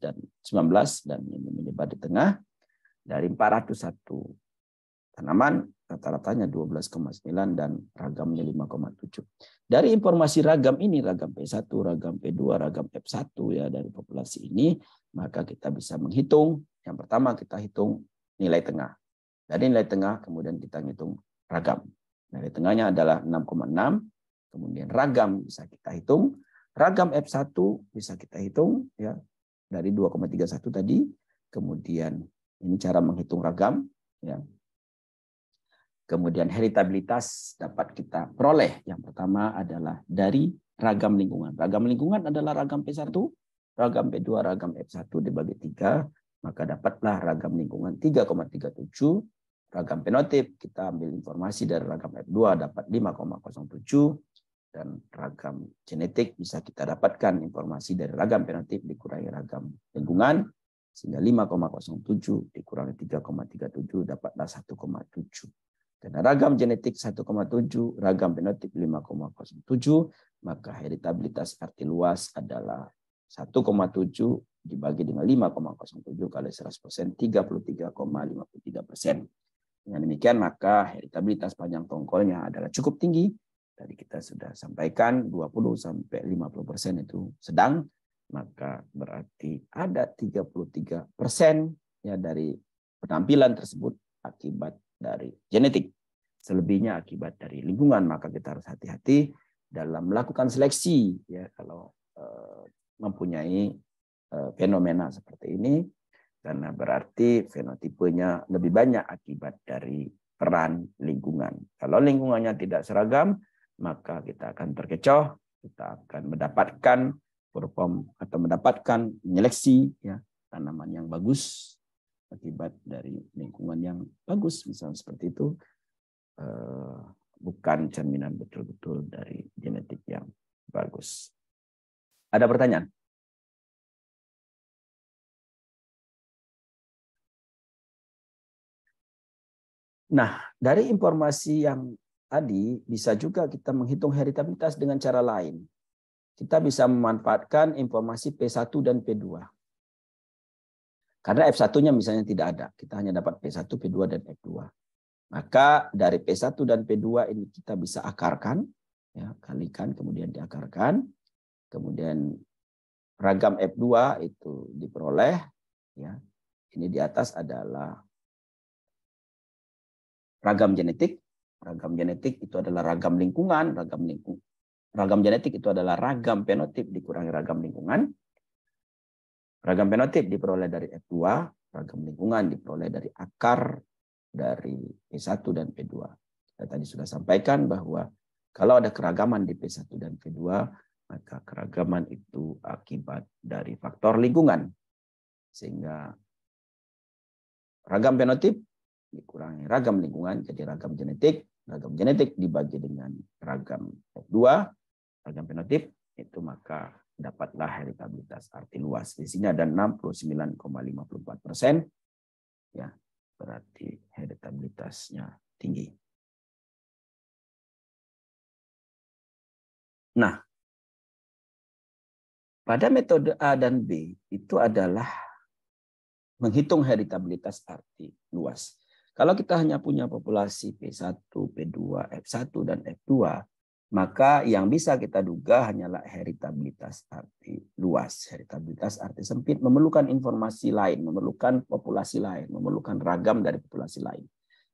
dan 19 dan ini menyebar di tengah. Dari 401 tanaman rata-ratanya 12,9 dan ragamnya 5,7. Dari informasi ragam ini, ragam P1, ragam P2, ragam F1 ya dari populasi ini, maka kita bisa menghitung. Yang pertama kita hitung nilai tengah. Dari nilai tengah kemudian kita hitung ragam. Nilai tengahnya adalah 6,6. Kemudian ragam bisa kita hitung. Ragam F1 bisa kita hitung ya dari 2,31 tadi. Kemudian ini cara menghitung ragam ya. Kemudian heritabilitas dapat kita peroleh. Yang pertama adalah dari ragam lingkungan. Ragam lingkungan adalah ragam P1, ragam P2, ragam F1 dibagi 3, maka dapatlah ragam lingkungan 3,37. Ragam fenotip kita ambil informasi dari ragam F2 dapat 5,07 dan ragam genetik bisa kita dapatkan informasi dari ragam fenotip dikurangi ragam lingkungan sehingga 5,07 dikurangi 3,37 dapatlah 1,7. Karena ragam genetik 1,7, ragam fenotip 5,07, maka heritabilitas arti luas adalah 1,7 dibagi dengan 5,07 kali 100%, 33,53%. Dengan demikian, maka heritabilitas panjang tongkolnya adalah cukup tinggi. Tadi kita sudah sampaikan 20-50% itu sedang, maka berarti ada 33% ya dari penampilan tersebut akibat dari genetik. Selebihnya akibat dari lingkungan, maka kita harus hati-hati dalam melakukan seleksi ya kalau mempunyai fenomena seperti ini, karena berarti fenotipenya lebih banyak akibat dari peran lingkungan. Kalau lingkungannya tidak seragam, maka kita akan terkecoh, kita akan mendapatkan perform atau mendapatkan menyeleksi ya tanaman yang bagus akibat dari lingkungan yang bagus, misalnya seperti itu, bukan cerminan betul-betul dari genetik yang bagus. Ada pertanyaan? Nah, dari informasi yang tadi bisa juga kita menghitung heritabilitas dengan cara lain. Kita bisa memanfaatkan informasi P1 dan P2. Karena F1-nya misalnya tidak ada, kita hanya dapat P1, P2, dan F2. Maka dari P1 dan P2 ini kita bisa akarkan, ya, kalikan kemudian diakarkan. Kemudian ragam F2 itu diperoleh. Ya, ini di atas adalah ragam genetik. Ragam genetik itu adalah ragam lingkungan. Ragam genetik itu adalah ragam fenotip dikurangi ragam lingkungan. Ragam fenotip diperoleh dari F2, ragam lingkungan diperoleh dari akar dari P1 dan P2. Saya tadi sudah sampaikan bahwa kalau ada keragaman di P1 dan P2, maka keragaman itu akibat dari faktor lingkungan. Sehingga ragam fenotip dikurangi ragam lingkungan, jadi ragam genetik dibagi dengan ragam F2, ragam fenotip, itu maka dapatlah heritabilitas arti luas. Di sini ada 69,54%, ya, berarti heritabilitasnya tinggi. Nah, pada metode A dan B itu adalah menghitung heritabilitas arti luas. Kalau kita hanya punya populasi P1, P2, F1, dan F2, maka yang bisa kita duga hanyalah heritabilitas arti luas. Heritabilitas arti sempit memerlukan informasi lain, memerlukan populasi lain, memerlukan ragam dari populasi lain,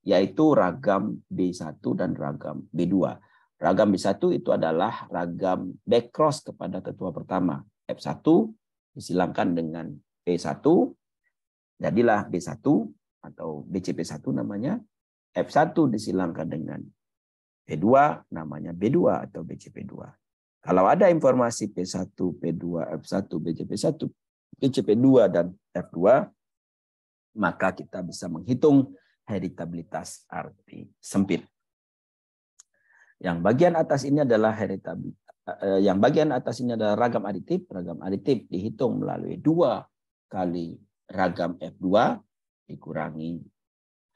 yaitu ragam B1 dan ragam B2. Ragam B1 itu adalah ragam backcross kepada tetua pertama. F1 disilangkan dengan P1, jadilah B1 atau BCP1 namanya. F1 disilangkan dengan P2 namanya B2 atau BCP2. Kalau ada informasi P1, P2, F1, BCP1, BCP2 dan F2, maka kita bisa menghitung heritabilitas arti sempit. Yang bagian atas ini adalah heritabilitas. Yang bagian atas ini adalah ragam aditif. Ragam aditif dihitung melalui 2 kali ragam F2 dikurangi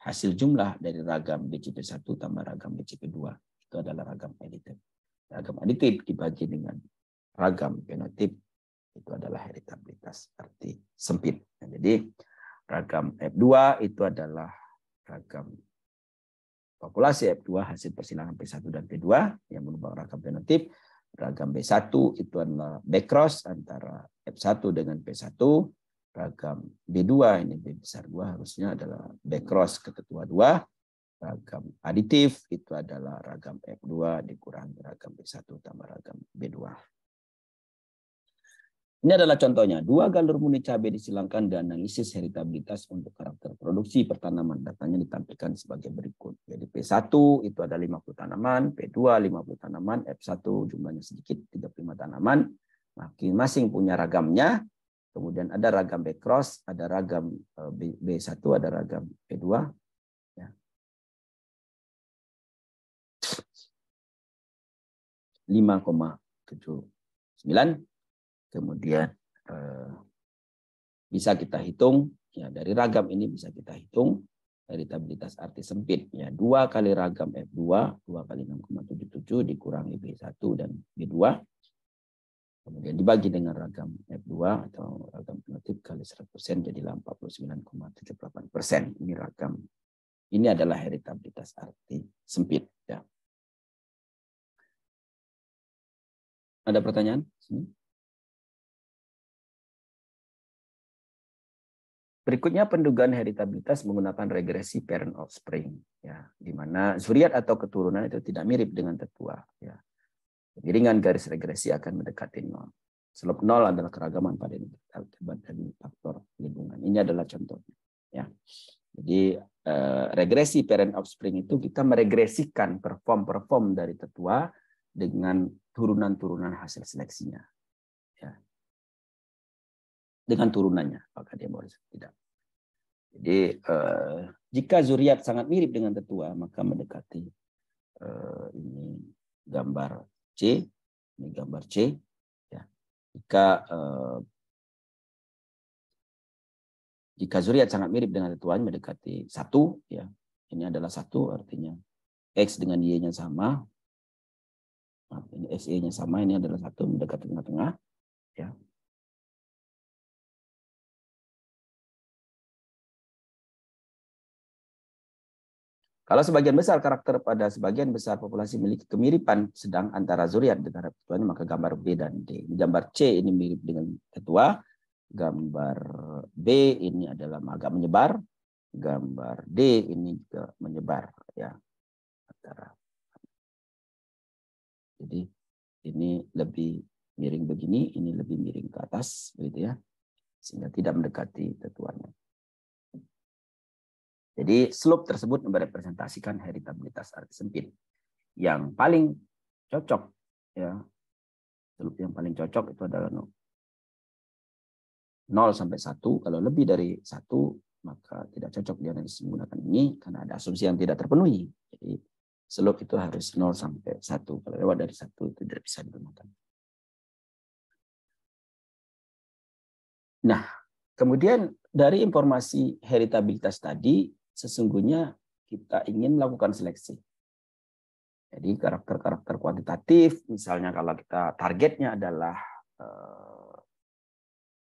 hasil jumlah dari ragam BCP1 tambah ragam BCP2. Itu adalah ragam aditif. Ragam aditif dibagi dengan ragam fenotip, itu adalah heritabilitas arti sempit. Nah, jadi ragam F2 itu adalah ragam populasi F2 hasil persilangan P1 dan P2 yang merubah ragam fenotip. Ragam B1 itu adalah backcross antara F1 dengan P1. Ragam B2 ini B besar 2 harusnya adalah backcross ke ketua 2. Ragam aditif itu adalah ragam F2 dikurangi ragam B1 tambah ragam B2. Ini adalah contohnya. 2 galur murni cabai disilangkan dan analisis heritabilitas untuk karakter produksi pertanaman. Datanya ditampilkan sebagai berikut. Jadi P1 itu ada 50 tanaman, P2 50 tanaman, F1 jumlahnya sedikit 35 tanaman. Masing-masing punya ragamnya. Kemudian ada ragam backcross, ada ragam B1, ada ragam P2. Ya. 5,79. Kemudian bisa kita hitung, ya dari ragam ini bisa kita hitung heritabilitas arti sempit. Ya 2 kali ragam F2, 2 kali 6,77 dikurangi B1 dan B2. Kemudian dibagi dengan ragam F2 atau ragam fenotip kali 100% jadilah 49,78%. Ini ragam. Ini adalah heritabilitas arti sempit. Ya. Ada pertanyaan? Berikutnya pendugaan heritabilitas menggunakan regresi parent offspring, ya, di mana zuriat atau keturunan itu tidak mirip dengan tetua. Ya. Kemiringan garis regresi akan mendekati 0. Slope 0 adalah keragaman pada akibat dari faktor lingkungan. Ini adalah contohnya. Ya. Jadi regresi parent offspring itu kita meregresikan perform dari tetua dengan turunan-turunan hasil seleksinya. Ya. Dengan turunannya, apakah dia boleh tidak. Jadi jika zuriat sangat mirip dengan tetua, maka mendekati ini gambar C, ini gambar C. Ya. Jika zuriat sangat mirip dengan tetua, mendekati 1, ya. Ini adalah 1, artinya X dengan Y-nya sama. Nah, ini SE-nya sama, ini adalah 1, mendekati tengah-tengah. Ya. Kalau sebagian besar karakter pada sebagian besar populasi memiliki kemiripan sedang antara zuriat dengan tetua, maka gambar B dan D. Gambar C ini mirip dengan tetua, gambar B ini adalah agak menyebar, gambar D ini juga menyebar, ya. Jadi ini lebih miring begini, ini lebih miring ke atas, begitu ya, sehingga tidak mendekati tetuanya. Jadi slope tersebut merepresentasikan heritabilitas arti sempit. Yang paling cocok, ya, slope yang paling cocok itu adalah 0 sampai 1. Kalau lebih dari 1, maka tidak cocok dianalisis menggunakan ini karena ada asumsi yang tidak terpenuhi. Jadi slope itu harus 0 sampai 1. Kalau lewat dari 1 itu tidak bisa digunakan. Nah, kemudian dari informasi heritabilitas tadi, sesungguhnya kita ingin melakukan seleksi. Jadi karakter-karakter kuantitatif, misalnya kalau kita targetnya adalah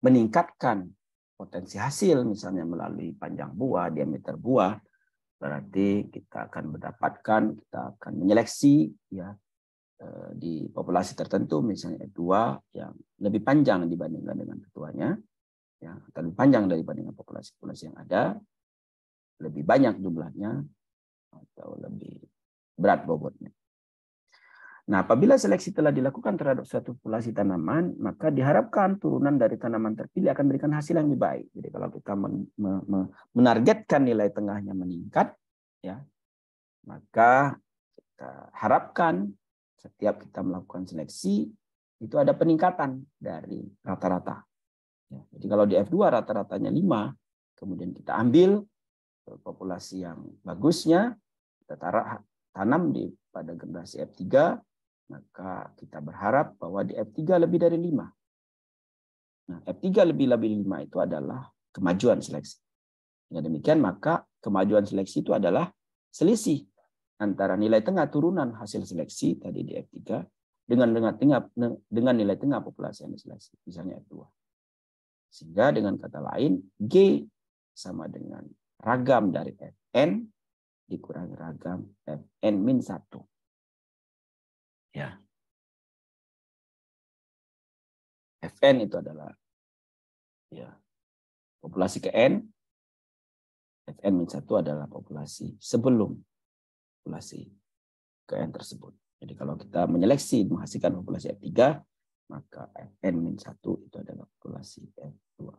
meningkatkan potensi hasil, misalnya melalui panjang buah, diameter buah, berarti kita akan menyeleksi ya di populasi tertentu, misalnya F2 yang lebih panjang dibandingkan dengan ketuanya, ya, atau lebih panjang dibandingkan populasi-populasi yang ada, lebih banyak jumlahnya, atau lebih berat bobotnya. Nah, apabila seleksi telah dilakukan terhadap suatu populasi tanaman, maka diharapkan turunan dari tanaman terpilih akan memberikan hasil yang lebih baik. Jadi kalau kita menargetkan nilai tengahnya meningkat, ya, maka kita harapkan setiap kita melakukan seleksi itu ada peningkatan dari rata-rata. Ya, jadi kalau di F2 rata-ratanya 5, kemudian kita ambil populasi yang bagusnya, kita tanam pada generasi F3, maka kita berharap bahwa di F3 lebih dari 5. Nah, F3 lebih 5 itu adalah kemajuan seleksi. Dengan demikian, maka kemajuan seleksi itu adalah selisih antara nilai tengah turunan hasil seleksi tadi di F3 dengan nilai tengah populasi yang diseleksi, misalnya F2. Sehingga dengan kata lain, G sama dengan ragam dari Fn dikurangi ragam Fn-1. Ya. Fn itu adalah ya populasi ke N, Fn-1 adalah populasi sebelum populasi ke N tersebut. Jadi kalau kita menyeleksi menghasilkan populasi F3, maka Fn-1 itu adalah populasi F2.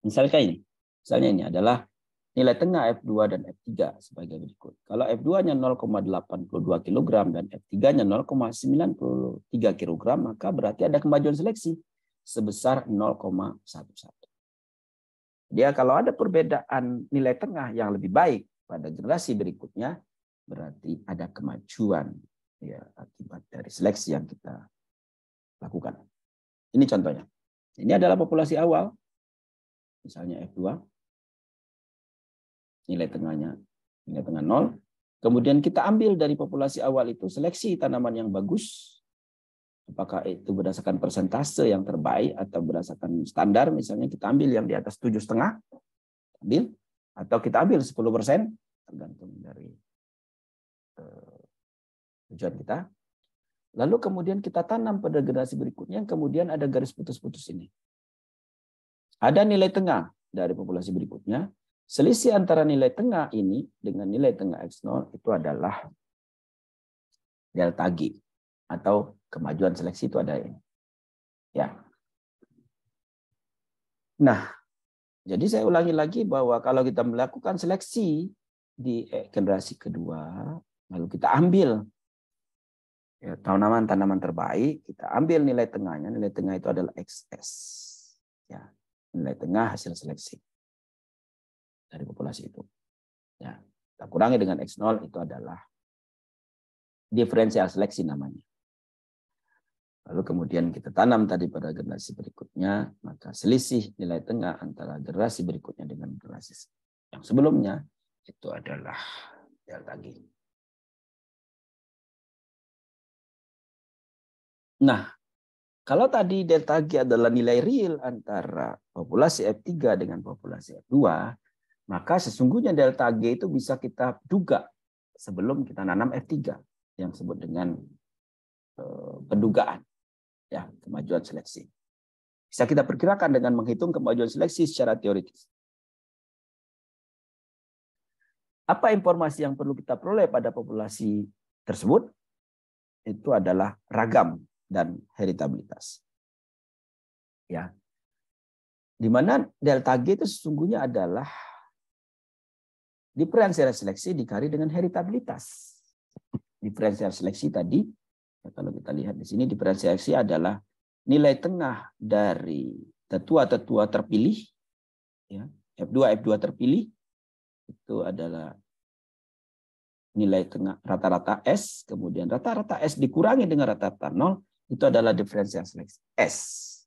Misalnya ini adalah nilai tengah F2 dan F3 sebagai berikut. Kalau F2-nya 0,82 kg dan F3-nya 0,93 kg, maka berarti ada kemajuan seleksi sebesar 0,11. Dia kalau ada perbedaan nilai tengah yang lebih baik pada generasi berikutnya, berarti ada kemajuan ya akibat dari seleksi yang kita lakukan. Ini contohnya. Ini adalah populasi awal, misalnya F2, nilai tengah 0. Kemudian kita ambil dari populasi awal itu seleksi tanaman yang bagus. Apakah itu berdasarkan persentase yang terbaik atau berdasarkan standar, misalnya kita ambil yang di atas 7,5, ambil, atau kita ambil 10%, tergantung dari tujuan kita. Lalu kemudian kita tanam pada generasi berikutnya, kemudian ada garis putus-putus ini. Ada nilai tengah dari populasi berikutnya. Selisih antara nilai tengah ini dengan nilai tengah X0 itu adalah delta G, atau kemajuan seleksi itu ada ini. Ya. Nah, jadi saya ulangi lagi bahwa kalau kita melakukan seleksi di generasi kedua, lalu kita ambil ya, tanaman-tanaman terbaik, kita ambil nilai tengahnya. Nilai tengah itu adalah XS. Ya, nilai tengah hasil seleksi dari populasi itu. Ya, kita kurangi dengan X0, itu adalah diferensial seleksi namanya. Lalu kemudian kita tanam tadi pada generasi berikutnya, maka selisih nilai tengah antara generasi berikutnya dengan generasi yang sebelumnya itu adalah delta G. Nah, kalau tadi delta G adalah nilai real antara populasi F3 dengan populasi F2, maka sesungguhnya delta G itu bisa kita duga sebelum kita nanam F3, yang disebut dengan pendugaan. Ya, kemajuan seleksi. Bisa kita perkirakan dengan menghitung kemajuan seleksi secara teoritis. Apa informasi yang perlu kita peroleh pada populasi tersebut? Itu adalah ragam dan heritabilitas. Ya. Di mana delta G itu sesungguhnya adalah diferensial seleksi dikali dengan heritabilitas. Diferensial seleksi tadi, kalau kita lihat di sini, diferensial seleksi adalah nilai tengah dari tetua-tetua terpilih, ya, F2 terpilih, itu adalah nilai tengah rata-rata S, kemudian rata-rata S dikurangi dengan rata-rata 0, itu adalah diferensial seleksi. S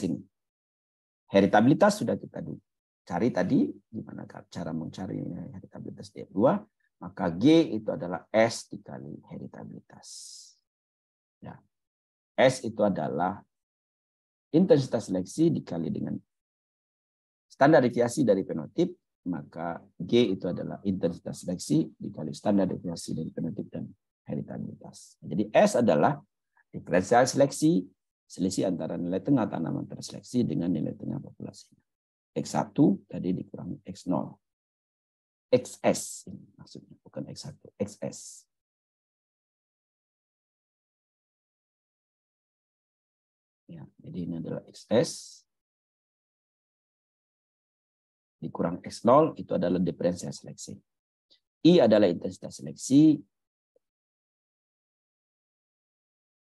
ini. Heritabilitas sudah kita cari tadi, gimana cara mencari heritabilitas di F2. Maka G itu adalah S dikali heritabilitas. Ya. S itu adalah intensitas seleksi dikali dengan standar deviasi dari fenotip, maka G itu adalah intensitas seleksi dikali standar deviasi dari fenotip dan heritabilitas. Jadi S adalah diferensial seleksi, selisih antara nilai tengah tanaman terseleksi dengan nilai tengah populasi. X1 tadi dikurangi X0. XS ini maksudnya, bukan X1, XS. Ya, jadi ini adalah XS dikurang X0 itu adalah diferensial seleksi. I adalah intensitas seleksi.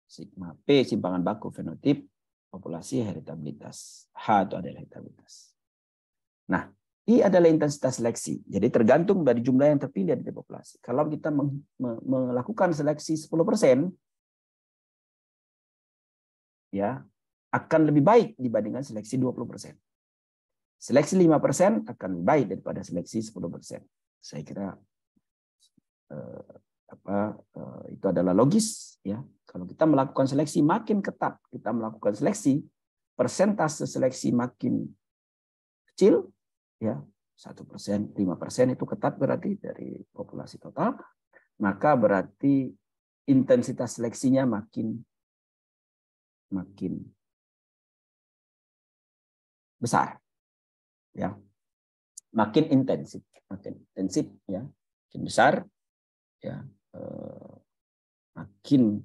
Sigma P simpangan baku fenotip, populasi heritabilitas. H itu adalah heritabilitas. Nah, I adalah intensitas seleksi. Jadi tergantung dari jumlah yang terpilih dari populasi. Kalau kita melakukan seleksi 10%, ya, akan lebih baik dibandingkan seleksi 20%. Seleksi 5% akan lebih baik daripada seleksi 10%. Saya kira itu adalah logis, ya. Kalau kita melakukan seleksi makin ketat, kita melakukan seleksi, persentase seleksi makin kecil, ya, 1%, 5% itu ketat berarti dari populasi total, maka berarti intensitas seleksinya makin besar, ya, makin intensif, ya, makin besar, ya, makin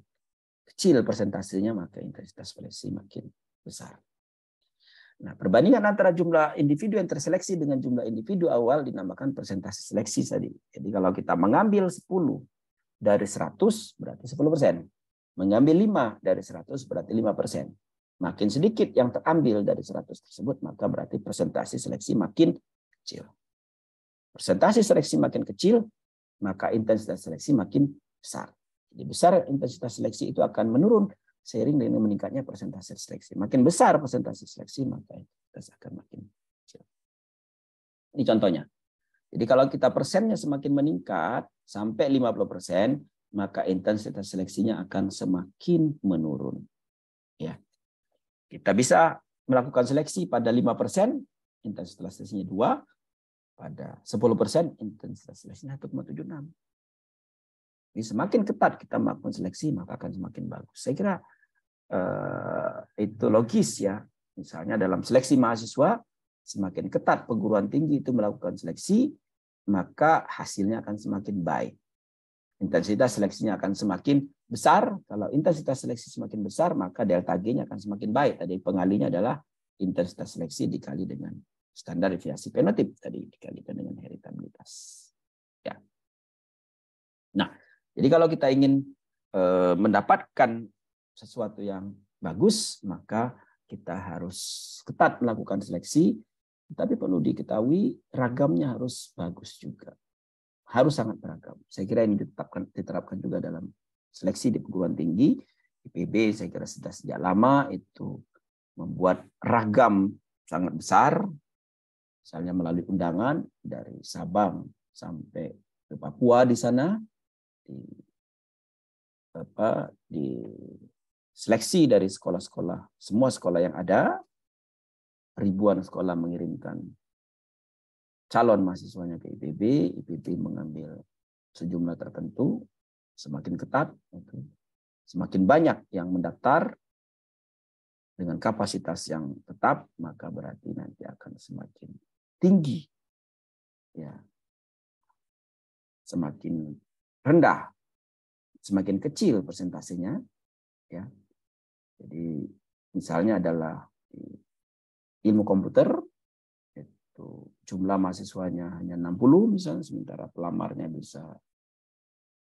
kecil persentasenya maka intensitas seleksi makin besar. Nah, perbandingan antara jumlah individu yang terseleksi dengan jumlah individu awal dinamakan persentase seleksi tadi. Jadi kalau kita mengambil 10 dari 100 berarti 10%. Mengambil 5 dari 100 berarti 5%. Makin sedikit yang terambil dari 100 tersebut maka berarti persentase seleksi makin kecil. Persentase seleksi makin kecil maka intensitas seleksi makin besar. Jadi besar intensitas seleksi itu akan menurun seiring dengan meningkatnya persentase seleksi. Makin besar persentase seleksi, maka intensitas akan makin kecil. Ini contohnya. Jadi kalau kita persennya semakin meningkat sampai 50%, maka intensitas seleksinya akan semakin menurun. Ya. Kita bisa melakukan seleksi pada 5%, intensitas seleksinya 2, pada 10%, intensitas seleksinya 1,76. Jadi semakin ketat kita melakukan seleksi, maka akan semakin bagus. Saya kira itu logis, ya. Misalnya dalam seleksi mahasiswa, semakin ketat perguruan tinggi itu melakukan seleksi, maka hasilnya akan semakin baik. Intensitas seleksinya akan semakin besar. Kalau intensitas seleksi semakin besar, maka delta G-nya akan semakin baik. Tadi pengalinya adalah intensitas seleksi dikali dengan standar deviasi fenotip, tadi dikalikan dengan heritabilitas. Ya. Nah, jadi kalau kita ingin mendapatkan sesuatu yang bagus, maka kita harus ketat melakukan seleksi, tapi perlu diketahui ragamnya harus bagus juga. Harus sangat beragam. Saya kira ini diterapkan juga dalam seleksi di perguruan tinggi. IPB saya kira sudah sejak lama itu membuat ragam sangat besar, misalnya melalui undangan dari Sabang sampai ke Papua di sana, di seleksi dari sekolah-sekolah, semua sekolah yang ada, ribuan sekolah mengirimkan calon mahasiswanya ke IPB, IPB mengambil sejumlah tertentu, semakin ketat, semakin banyak yang mendaftar dengan kapasitas yang tetap, maka berarti nanti akan semakin tinggi, ya, semakin rendah, semakin kecil persentasenya, ya. Jadi misalnya adalah ilmu komputer, itu jumlah mahasiswanya hanya 60 misalnya, sementara pelamarnya bisa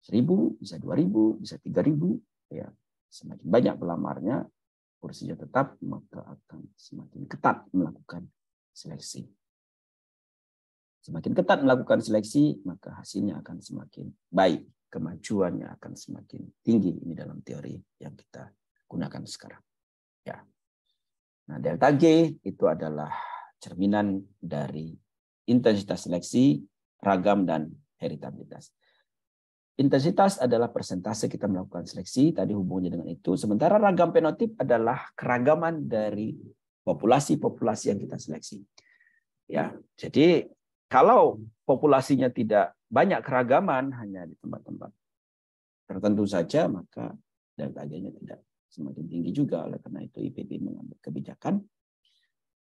1.000, bisa 2.000, bisa 3.000, ya. Semakin banyak pelamarnya, kursinya tetap, maka akan semakin ketat melakukan seleksi. Semakin ketat melakukan seleksi, maka hasilnya akan semakin baik, kemajuannya akan semakin tinggi. Ini dalam teori yang kita gunakan sekarang. Ya. Nah, delta G itu adalah cerminan dari intensitas seleksi, ragam dan heritabilitas. Intensitas adalah persentase kita melakukan seleksi, tadi hubungannya dengan itu. Sementara ragam fenotip adalah keragaman dari populasi-populasi yang kita seleksi. Ya, jadi kalau populasinya tidak banyak keragaman, hanya di tempat-tempat tertentu saja, maka delta G-nya tidak semakin tinggi juga. Oleh karena itu IPB mengambil kebijakan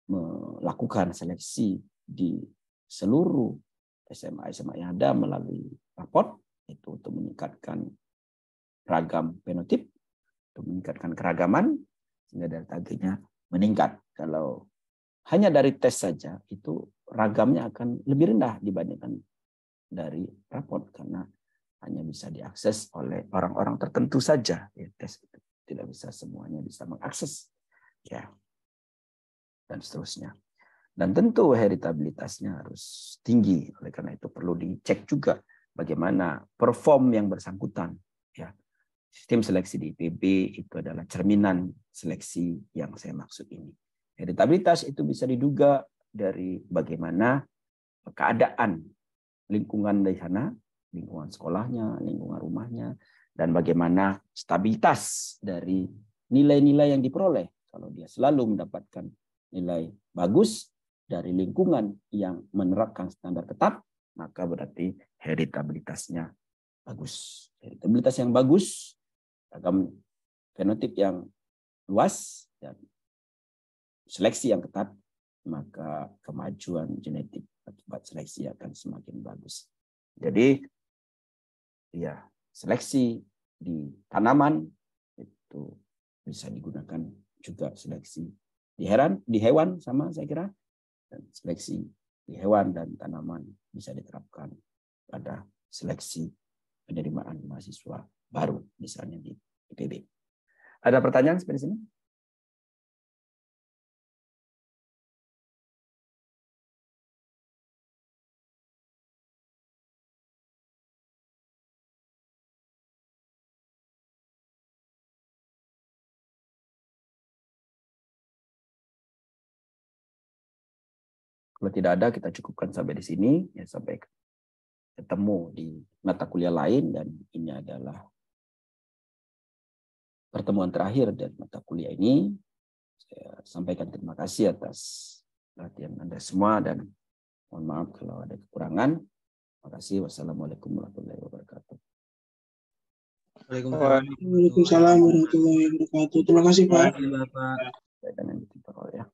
melakukan seleksi di seluruh SMA yang ada melalui raport, itu untuk meningkatkan ragam fenotip, untuk meningkatkan keragaman, sehingga delta G-nya meningkat. Kalau hanya dari tes saja, itu ragamnya akan lebih rendah dibandingkan dari raport, karena hanya bisa diakses oleh orang-orang tertentu saja. Ya, tes itu tidak bisa semuanya bisa mengakses, ya, dan seterusnya. Dan tentu heritabilitasnya harus tinggi. Oleh karena itu perlu dicek juga bagaimana perform yang bersangkutan. Ya, sistem seleksi di IPB itu adalah cerminan seleksi yang saya maksud ini. Heritabilitas itu bisa diduga dari bagaimana keadaan lingkungan di sana, lingkungan sekolahnya, lingkungan rumahnya, dan bagaimana stabilitas dari nilai-nilai yang diperoleh. Kalau dia selalu mendapatkan nilai bagus dari lingkungan yang menerapkan standar ketat, maka berarti heritabilitasnya bagus. Heritabilitas yang bagus, ragam fenotip yang luas, dan seleksi yang ketat, maka kemajuan genetik akibat seleksi akan semakin bagus. Jadi, ya, seleksi di tanaman itu bisa digunakan juga seleksi di hewan sama saya kira. Dan seleksi di hewan dan tanaman bisa diterapkan pada seleksi penerimaan mahasiswa baru, misalnya di IPB. Ada pertanyaan seperti sini? Kalau tidak ada, kita cukupkan sampai di sini. Ya, sampai ketemu di mata kuliah lain, dan ini adalah pertemuan terakhir dari mata kuliah ini. Saya sampaikan terima kasih atas perhatian Anda semua, dan mohon maaf kalau ada kekurangan. Terima kasih. Wassalamualaikum warahmatullahi wabarakatuh. Waalaikumsalam warahmatullahi wabarakatuh. Terima kasih, Pak. Bapak. Saya akan lanjutkan, ya.